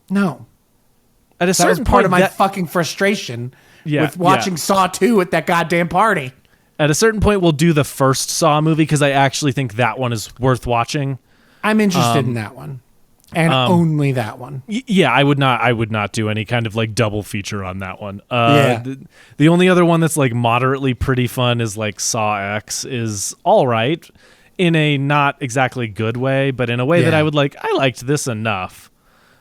No. At a That certain was part point, of my fucking frustration with watching Saw 2 at that goddamn party. At a certain point, we'll do the first Saw movie because I actually think that one is worth watching. I'm interested in that one. And only that one. Yeah, I would not do any kind of like double feature on that one. The only other one that's like moderately pretty fun is like Saw X is all right in a not exactly good way, but in a way that I liked this enough.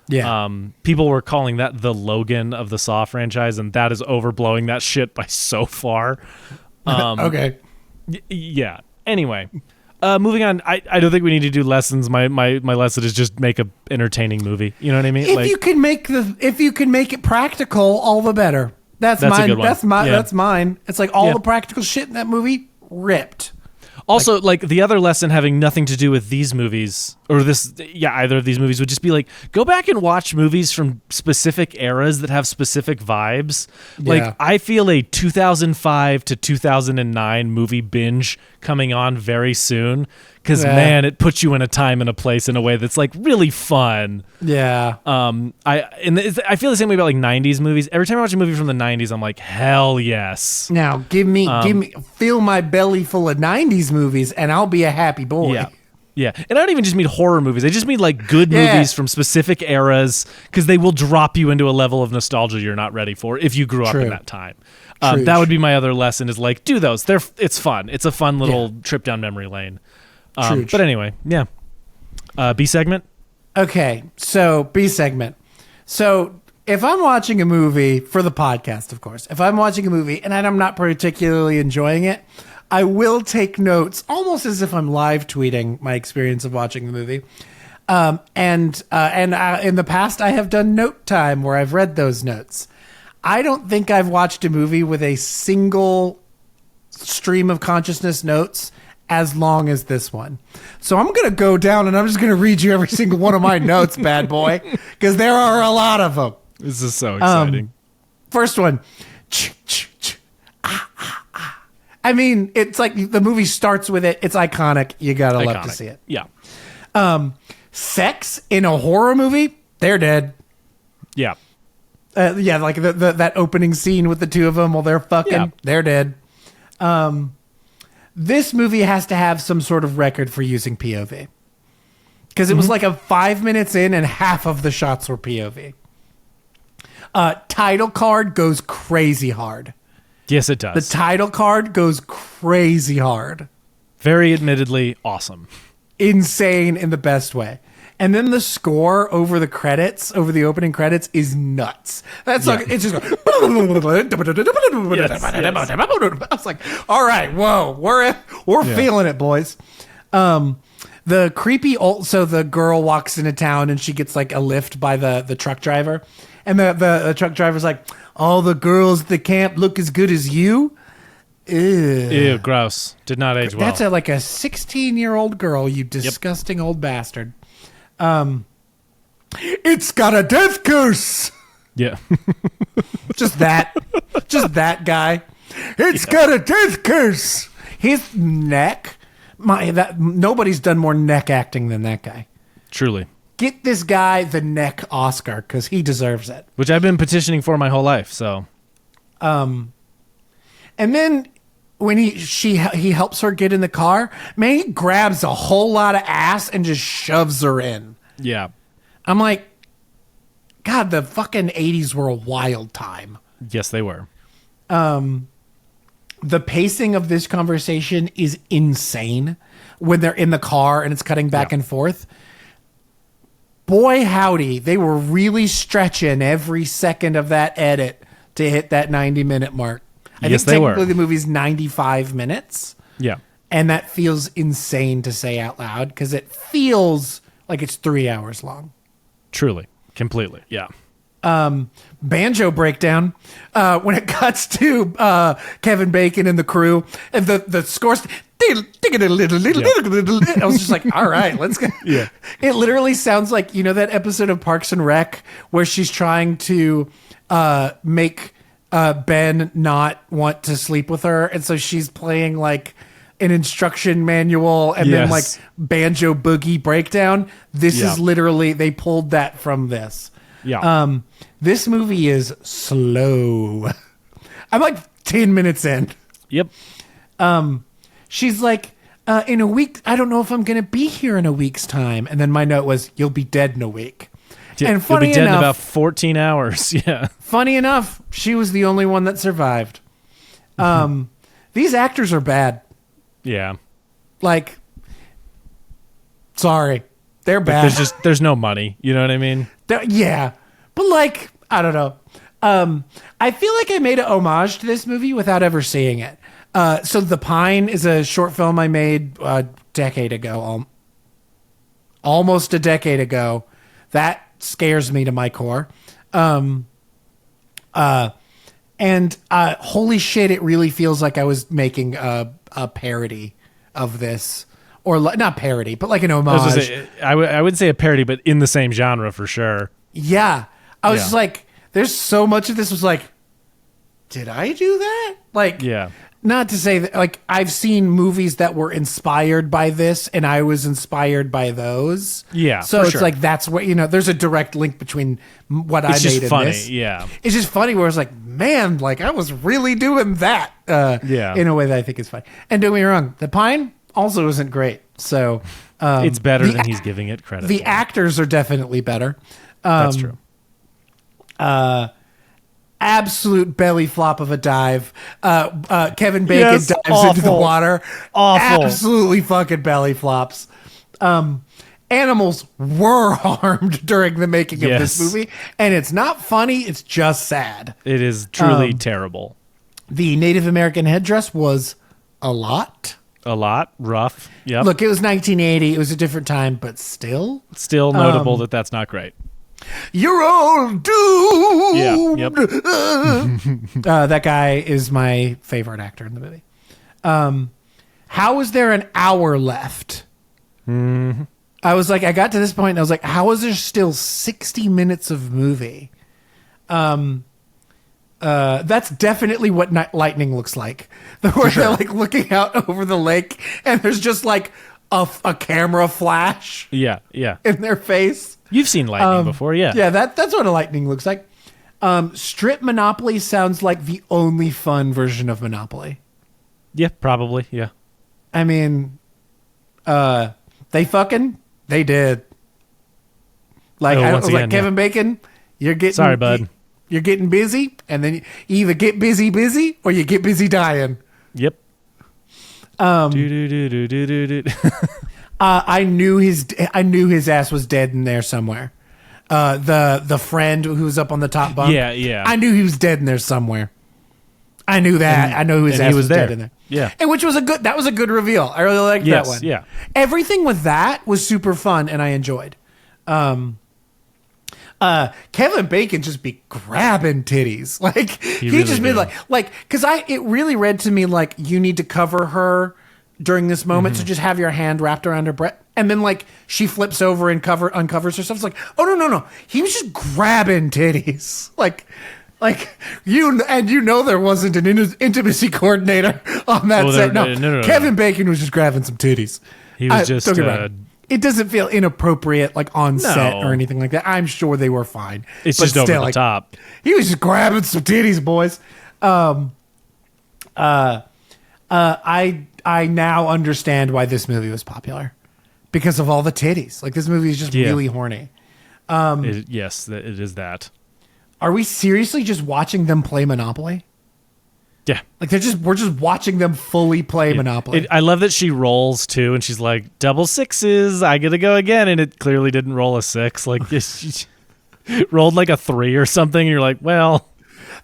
Yeah. People were calling that the Logan of the Saw franchise, and that is overblowing that shit by so far. Okay. Yeah. Anyway. Moving on, I don't think we need to do lessons. My lesson is just make a entertaining movie. You know what I mean? If you can make it practical, all the better. That's mine. A good one. That's mine. It's like all the practical shit in that movie ripped. Also, like the other lesson having nothing to do with these movies or either of these movies would just be like, go back and watch movies from specific eras that have specific vibes. Like I feel a 2005 to 2009 movie binge coming on very soon because man, it puts you in a time and a place in a way that's like really fun. Yeah. I feel the same way about like 90s movies. Every time I watch a movie from the 90s, I'm like, hell yes. Now give me fill my belly full of 90s movies and I'll be a happy boy. Yeah. Yeah, and I don't even just mean horror movies. I just mean like good movies from specific eras because they will drop you into a level of nostalgia you're not ready for if you grew up in that time. That would be my other lesson is like, do those. It's fun. It's a fun little trip down memory lane. But anyway, yeah. B segment? Okay, so B segment. So if I'm watching a movie, for the podcast, of course, if I'm watching a movie and I'm not particularly enjoying it, I will take notes almost as if I'm live tweeting my experience of watching the movie. And in the past, I have done note time where I've read those notes. I don't think I've watched a movie with a single stream of consciousness notes as long as this one. So I'm going to go down and I'm just going to read you every single one of my notes, bad boy, because there are a lot of them. This is so exciting. First one. I mean, it's like the movie starts with it. It's iconic. You got to love to see it. Yeah. Sex in a horror movie, they're dead. Yeah. Like that opening scene with the two of them while they're fucking, they're dead. This movie has to have some sort of record for using POV. Because it was like 5 minutes in and half of the shots were POV. Title card goes crazy hard. Yes, it does. The title card goes crazy hard. Very admittedly awesome. Insane in the best way. And then the score over the credits, over the opening credits, is nuts. That's like, it's just I was like, all right, whoa, we're feeling it, boys. The creepy old, so the girl walks into town and she gets like a lift by the truck driver. And the truck driver's like, all the girls at the camp look as good as you. Ew, gross. Did not age well. That's like a 16-year-old girl, you disgusting old bastard. It's got a death curse. Yeah. just that guy. It's got a death curse. His neck. Nobody's done more neck acting than that guy. Truly. Get this guy the neck Oscar because he deserves it. Which I've been petitioning for my whole life. So, and then when he helps her get in the car, man, he grabs a whole lot of ass and just shoves her in. Yeah, I'm like, God, the fucking 80s were a wild time. Yes, they were. The pacing of this conversation is insane when they're in the car and it's cutting back and forth. Boy, howdy, they were really stretching every second of that edit to hit that 90-minute mark. I think technically the movie's 95 minutes. Yeah. And that feels insane to say out loud because it feels like it's 3 hours long. Truly. Completely. Yeah. Banjo breakdown. When it cuts to Kevin Bacon and the crew, and the scores... I was just like, all right, let's go. Yeah. It literally sounds like, you know, that episode of Parks and Rec where she's trying to make Ben not want to sleep with her, and so she's playing like an instruction manual and then like banjo boogie breakdown. This is literally, they pulled that from this. Yeah. This movie is slow. I'm like 10 minutes in. Yep. She's like, in a week, I don't know if I'm going to be here in a week's time. And then my note was, you'll be dead in a week. And funny you'll be dead enough, in about 14 hours. Yeah. Funny enough, she was the only one that survived. These actors are bad. Yeah. Like, sorry. They're bad. There's no money. You know what I mean? Yeah. But like, I don't know. I feel like I made an homage to this movie without ever seeing it. So The Pine is a short film I made a decade ago. Almost a decade ago. That scares me to my core. And holy shit, it really feels like I was making a parody of this, or not parody, but like an homage. I would say a parody, but in the same genre for sure. Yeah, I was just like, there's so much of this was like, did I do that? Like, yeah. Not to say that, like, I've seen movies that were inspired by this, and I was inspired by those. Yeah, so it's like, that's what, there's a direct link between what I made and funny, this. Yeah, it's just funny where it's like, man, like I was really doing that. In a way that I think is funny. And don't get me wrong, The Pine also isn't great. So it's better than he's giving it credit. The actors are definitely better. That's true. Absolute belly flop of a dive. Kevin Bacon dives into the water. Awful. Absolutely fucking belly flops. Animals were harmed during the making of this movie, and it's not funny. It's just sad. It is truly terrible. The Native American headdress was a lot. Rough. Yep. Look, it was 1980. It was a different time, but still notable that's not great. You're all doomed. Yeah. Yep. That guy is my favorite actor in the movie. How is there an hour left? Mm-hmm. I was like, I got to this point and I was like, how is there still 60 minutes of movie? That's definitely what lightning looks like. Where they're like looking out over the lake and there's just like a camera flash. Yeah. In their face. You've seen lightning before, yeah. Yeah, that's what a lightning looks like. Strip Monopoly sounds like the only fun version of Monopoly. Yeah, probably, yeah. I mean, they did. Like, I was like, Kevin Bacon, you're getting... Sorry, bud. You're getting busy, and then you either get busy, or you get busy dying. Yep. I knew his ass was dead in there somewhere. The friend who was up on the top bunk. Yeah. I knew he was dead in there somewhere. I knew that. I know his ass was dead in there. Yeah. And which was that was a good reveal. I really liked that one. Yeah. Everything with that was super fun and I enjoyed. Kevin Bacon just be grabbing titties. Like he really just been like cuz it really read to me like you need to cover her during this moment, so just have your hand wrapped around her breast, and then like she flips over and uncovers herself. It's like, oh no, he was just grabbing titties, like there wasn't an intimacy coordinator on that set. No, Kevin Bacon was just grabbing some titties. He was just. It doesn't feel inappropriate like on set or anything like that. I'm sure they were fine. It's just over the top. He was just grabbing some titties, boys. I now understand why this movie was popular because of all the titties. Like this movie is just really horny. Yes, it is that. Are we seriously just watching them play Monopoly? Yeah. Like we're just watching them fully play Monopoly. I love that she rolls too, and she's like, double sixes, I gotta go again. And it clearly didn't roll a 6. Like she rolled like a 3 or something. And you're like, well,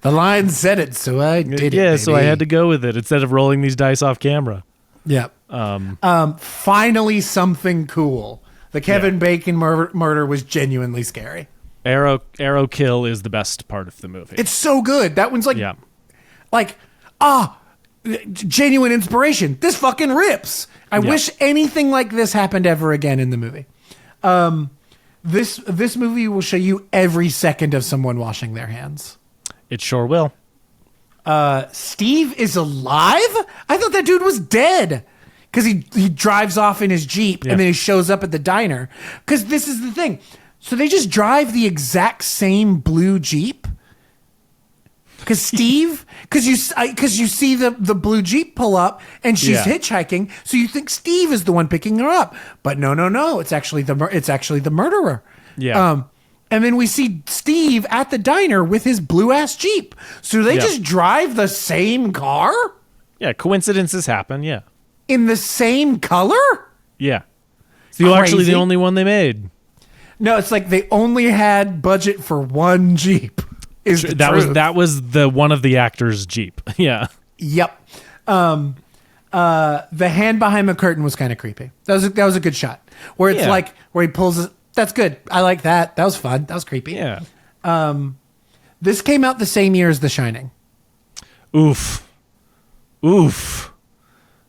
the line said it, so I did it. Yeah, so I had to go with it instead of rolling these dice off camera. Yeah. Finally something cool. The Kevin Bacon murder was genuinely scary. Arrow kill is the best part of the movie. It's so good. That one's like genuine inspiration. This fucking rips. I wish anything like this happened ever again in the movie. This movie will show you every second of someone washing their hands. It sure will. Steve is alive? I thought that dude was dead. Because he drives off in his Jeep and then he shows up at the diner. Because this is the thing. So they just drive the exact same blue Jeep. Because Steve, because you see the blue Jeep pull up and she's hitchhiking, so you think Steve is the one picking her up, but no, it's actually the murderer. Yeah. And then we see Steve at the diner with his blue ass Jeep. So they just drive the same car? Yeah, coincidences happen. Yeah. In the same color? Yeah. It's actually the only one they made. No, it's like they only had budget for one Jeep. That was the one of the actors' Jeep. Yeah. Yep. The hand behind the curtain was kind of creepy. That was a good shot. Where it's like where he pulls his, that's good. I like that. That was fun. That was creepy. Yeah. This came out the same year as The Shining. Oof.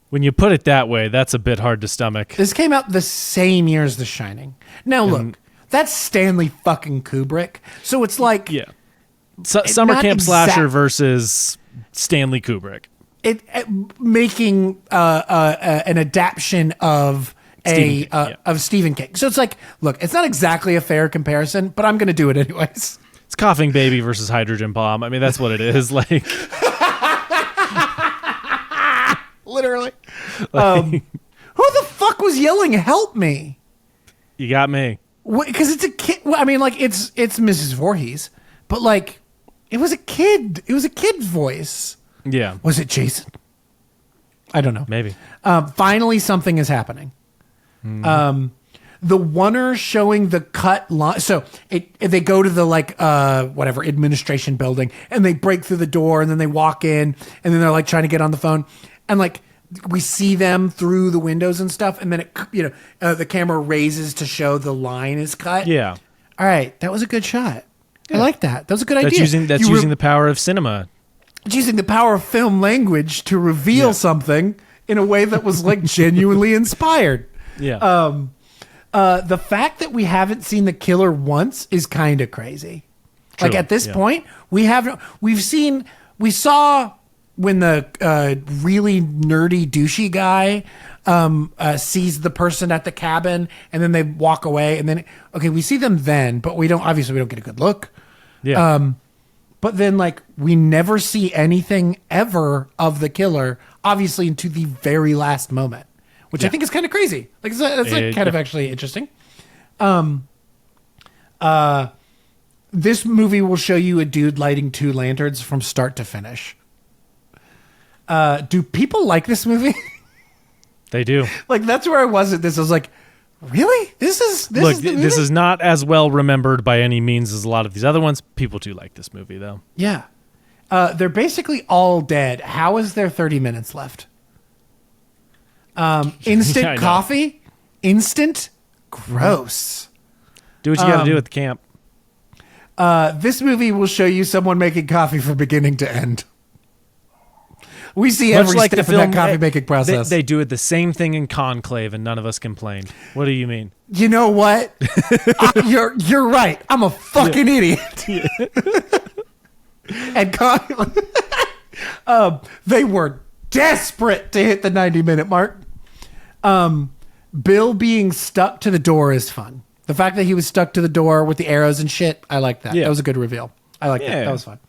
When you put it that way, that's a bit hard to stomach. This came out the same year as The Shining. Now look, that's Stanley fucking Kubrick. So it's like Summer Camp Slasher versus Stanley Kubrick. Making an adaptation of Stephen King. So it's like, look, it's not exactly a fair comparison, but I'm going to do it anyways. It's Coughing Baby versus Hydrogen Bomb. I mean, that's what it is. Like, literally. Who the fuck was yelling, "Help me"? You got me. Because it's a kid. Well, I mean, like it's Mrs. Voorhees, but like it was a kid. It was a kid's voice. Yeah. Was it Jason? I don't know. Maybe. Finally, something is happening. The oneer showing the cut line. So they go to the whatever administration building, and they break through the door, and then they walk in, and then they're like trying to get on the phone, and like we see them through the windows and stuff, and then the camera raises to show the line is cut. Yeah. All right, that was a good shot. Yeah. I like that. That was a good idea. That's using the power of cinema. It's using the power of film language to reveal something in a way that was like genuinely inspired. Yeah. The fact that we haven't seen the killer once is kind of crazy. True. Like at this point, we saw when the really nerdy douchey guy sees the person at the cabin, and then they walk away, and then we see them then, but we don't get a good look. Yeah. But then like we never see anything ever of the killer, obviously, into the very last moment, which I think is kind of crazy. Like that's kind of actually interesting. This movie will show you a dude lighting 2 lanterns from start to finish. Do people like this movie? They do. Like that's where I was at this. I was like, really? This is not as well remembered by any means as a lot of these other ones. People do like this movie though. Yeah. They're basically all dead. How is there 30 minutes left? Instant coffee? Instant? Gross. Do what you got to do at the camp. This movie will show you someone making coffee from beginning to end. We see every step in that coffee making process. They do it the same thing in Conclave, and none of us complained. What do you mean? You know what? You're right. I'm a fucking idiot. And they were desperate to hit the 90-minute mark. Bill being stuck to the door is fun. The fact that he was stuck to the door with the arrows and shit, I like that. Yeah. That was a good reveal. I like that. That was fun.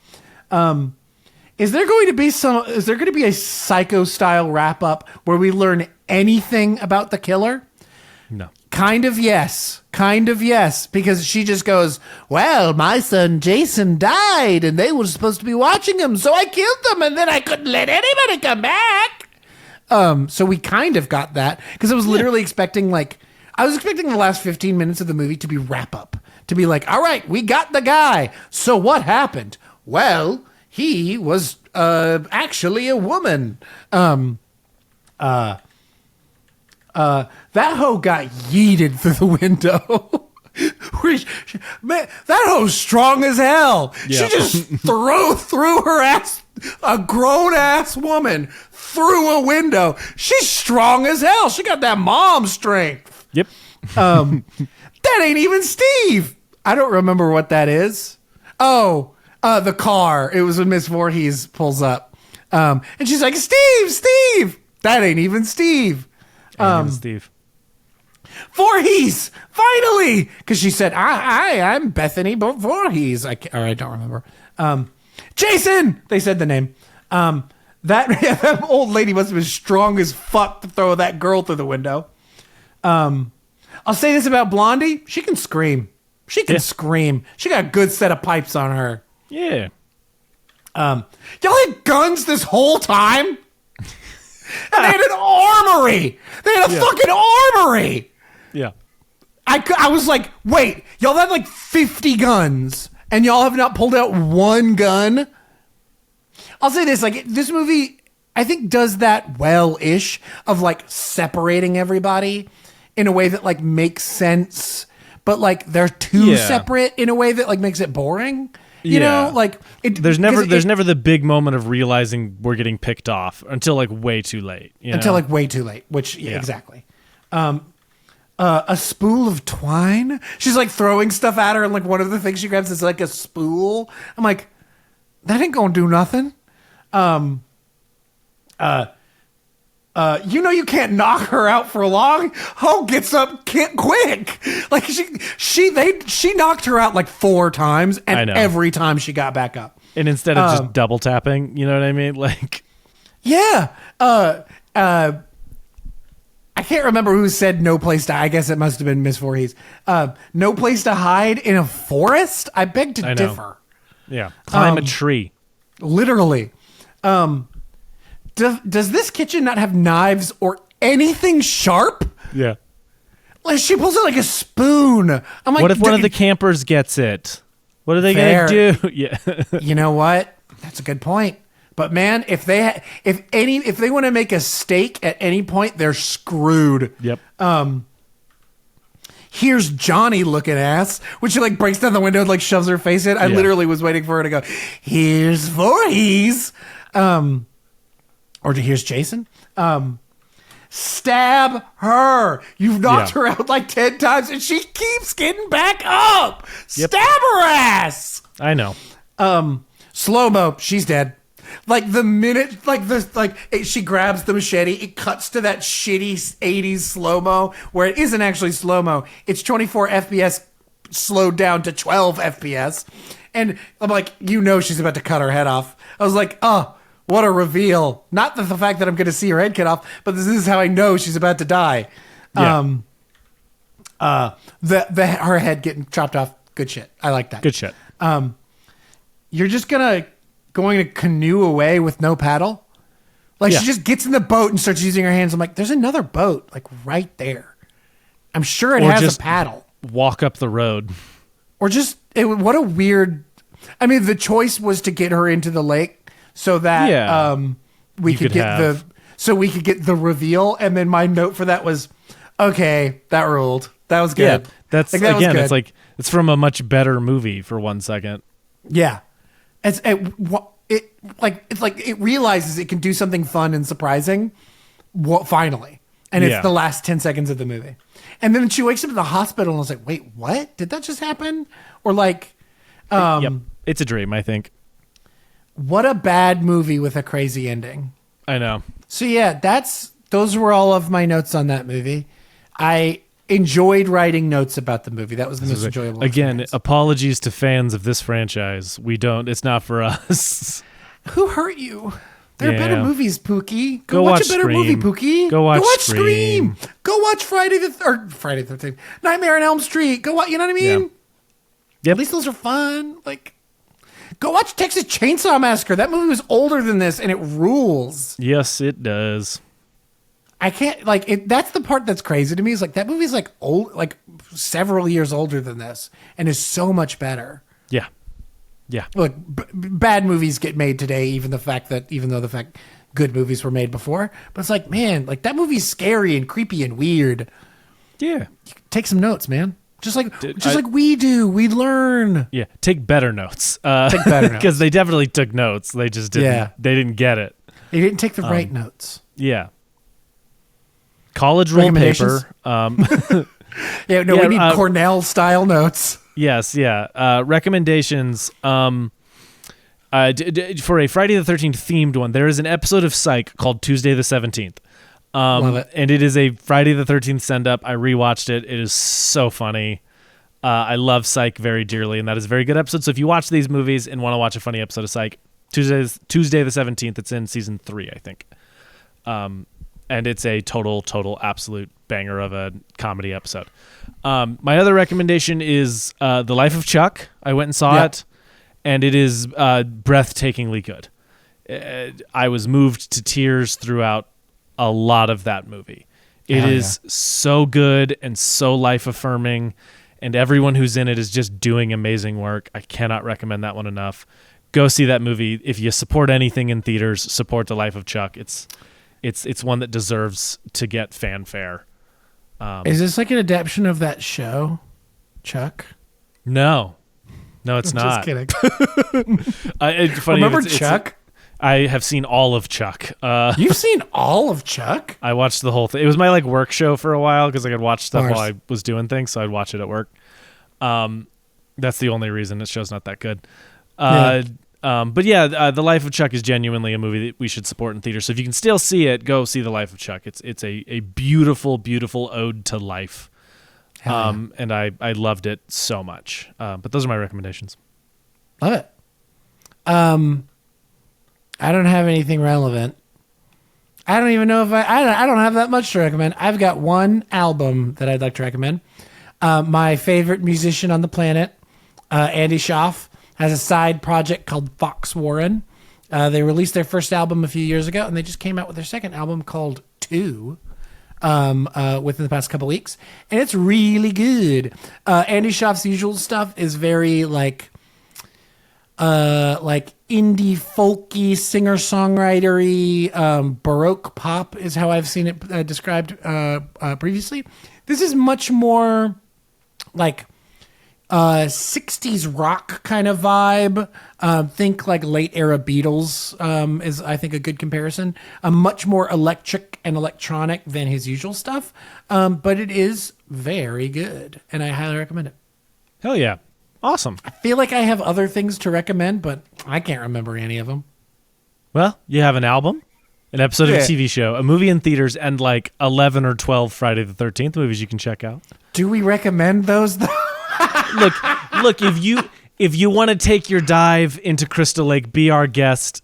Is there going to be a Psycho style wrap up where we learn anything about the killer? No. Kind of yes, because she just goes, well, my son Jason died and they were supposed to be watching him, so I killed them and then I couldn't let anybody come back. So we kind of got that because I was literally expecting the last 15 minutes of the movie to be wrap up, to be like, all right, we got the guy. So what happened? Well, he was actually a woman. That hoe got yeeted through the window. Man, that hoe's strong as hell. Yeah. She just threw her ass, a grown ass woman, through a window. She's strong as hell. She got that mom strength. Yep. That ain't even Steve. I don't remember what that is. Oh, The car. It was when Miss Voorhees pulls up. And she's like, Steve! That ain't even Steve. Steve. Voorhees! Finally! Because she said, I'm Bethany Voorhees. I don't remember. Jason! They said the name. That old lady must have been strong as fuck to throw that girl through the window. I'll say this about Blondie. She can scream. She scream. She got a good set of pipes on her. Yeah. Y'all had guns this whole time? And they had an armory. They had a fucking armory. Yeah. I was like, wait, y'all had like 50 guns and y'all have not pulled out one gun? I'll say this, like, this movie, I think, does that well-ish of, like, separating everybody in a way that, like, makes sense, but, like, they're too separate in a way that, like, makes it boring. You know, like, there's never the big moment of realizing we're getting picked off until, like, way too late. Like, way too late, which, exactly. A spool of twine? She's, like, throwing stuff at her, and, like, one of the things she grabs is, like, a spool. I'm like, that ain't gonna do nothing. You you can't knock her out for long. Ho gets up quick. Like she knocked her out like 4 times, and every time she got back up. And instead of just double tapping, you know what I mean? Like, yeah. I can't remember who said no place to. I guess it must have been Miss Voorhees. No place to hide in a forest. I beg to differ. Yeah, climb a tree. Literally. Does this kitchen not have knives or anything sharp? Yeah. Like, she pulls out like a spoon. I'm like, what if one of the campers gets it? What are they gonna do? Yeah. You know what? That's a good point. But man, if they want to make a steak at any point, they're screwed. Yep. Here's Johnny looking ass, which she like breaks down the window and like shoves her face in. I literally was waiting for her to go, here's Voorhees. Or here's Jason. Stab her. You've knocked her out like 10 times and she keeps getting back up. Yep. Stab her ass. I know. Slow-mo. She's dead. Like the minute, like this, like she grabs the machete, it cuts to that shitty 80s slow-mo where it isn't actually slow-mo. It's 24 FPS slowed down to 12 FPS. And I'm like, she's about to cut her head off. I was like, oh, what a reveal. Not the fact that I'm going to see her head cut off, but this is how I know she's about to die. Yeah. Her head getting chopped off. Good shit. I like that. Good shit. You're just going to canoe away with no paddle? Like, she just gets in the boat and starts using her hands. I'm like, there's another boat, like, right there. I'm sure it has a paddle. Walk up the road. Or what a weird... I mean, the choice was to get her into the lake so that we could get the reveal. And then my note for that was, okay, that ruled. That was good. Yeah, that's, like, again, it's like, it's from a much better movie for 1 second. Yeah. It realizes it can do something fun and surprising. Finally, and it's the last 10 seconds of the movie, and then she wakes up in the hospital and I was like, "Wait, what? Did that just happen?" Or like, yep, it's a dream. I think. What a bad movie with a crazy ending. I know. So yeah, those were all of my notes on that movie. I enjoyed writing notes about the movie. That was the most enjoyable. Again, experience. Apologies to fans of this franchise. It's not for us. Who hurt you? There are better movies, Pookie. Go watch watch a better movie, Pookie. Go watch Scream. Go watch Friday the 13th. Nightmare on Elm Street. Go watch, you know what I mean? Yeah. Yep. At least those are fun. Like, go watch Texas Chainsaw Massacre. That movie was older than this and it rules. Yes, it does. I can't that's the part that's crazy to me is like that movie's like old, like several years older than this and is so much better. Yeah. Yeah. Look, bad movies get made today, even though the fact good movies were made before. But it's like, man, like that movie's scary and creepy and weird. Yeah. Take some notes, man. Just like we do. We learn. Yeah. Take better notes. Take better notes. Because they definitely took notes. They just didn't. Yeah. They didn't get it. They didn't take the right notes. Yeah. College roll paper. We need Cornell style notes. Yes, yeah. Recommendations. For a Friday the 13th themed one, there is an episode of Psych called Tuesday the 17th. Love it. And it is a Friday the 13th send-up. I rewatched it. It is so funny. I love Psych very dearly, and that is a very good episode. So if you watch these movies and want to watch a funny episode of Psych, Tuesday the 17th, it's in season 3, I think. And it's a total absolute banger of a comedy episode. My other recommendation is The Life of Chuck. I went and saw it, and it is breathtakingly good. I was moved to tears throughout a lot of that movie. It is so good and so life-affirming, and everyone who's in it is just doing amazing work. I cannot recommend that one enough. Go see that movie. If you support anything in theaters, support The Life of Chuck. It's one that deserves to get fanfare. Is this like an adaptation of that show, Chuck? No, it's not. Just kidding. Funny, Remember Chuck? I have seen all of Chuck. You've seen all of Chuck? I watched the whole thing. It was my work show for a while because I could watch stuff while I was doing things, so I'd watch it at work. That's the only reason. The show's not that good. The Life of Chuck is genuinely a movie that we should support in theaters. So if you can still see it, go see The Life of Chuck. It's a beautiful, beautiful ode to life. And I loved it so much. But those are my recommendations. Love it. I don't have anything relevant. I don't even know if I don't have that much to recommend. I've got one album that I'd like to recommend. My favorite musician on the planet, Andy Schaaf, has a side project called Fox Warren. They released their first album a few years ago, and they just came out with their second album called 2 within the past couple weeks, and it's really good. Andy Schaaf's usual stuff is very like indie folky, singer-songwritery, Baroque pop is how I've seen it described previously. This is much more like 60s rock kind of vibe. Think like late era Beatles is, I think, a good comparison. Much more electric and electronic than his usual stuff, but it is very good, and I highly recommend it. Hell yeah. Awesome. I feel like I have other things to recommend, but I can't remember any of them. Well, you have an album, an episode of a TV show, a movie in theaters, and 11 or 12 Friday the 13th movies you can check out. Do we recommend those, though? Look, if you want to take your dive into Crystal Lake, be our guest.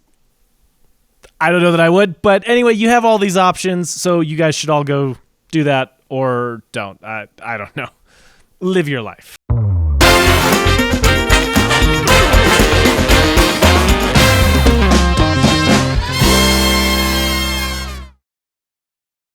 I don't know that I would, but anyway, you have all these options, so you guys should all go do that or don't. I don't know. Live your life.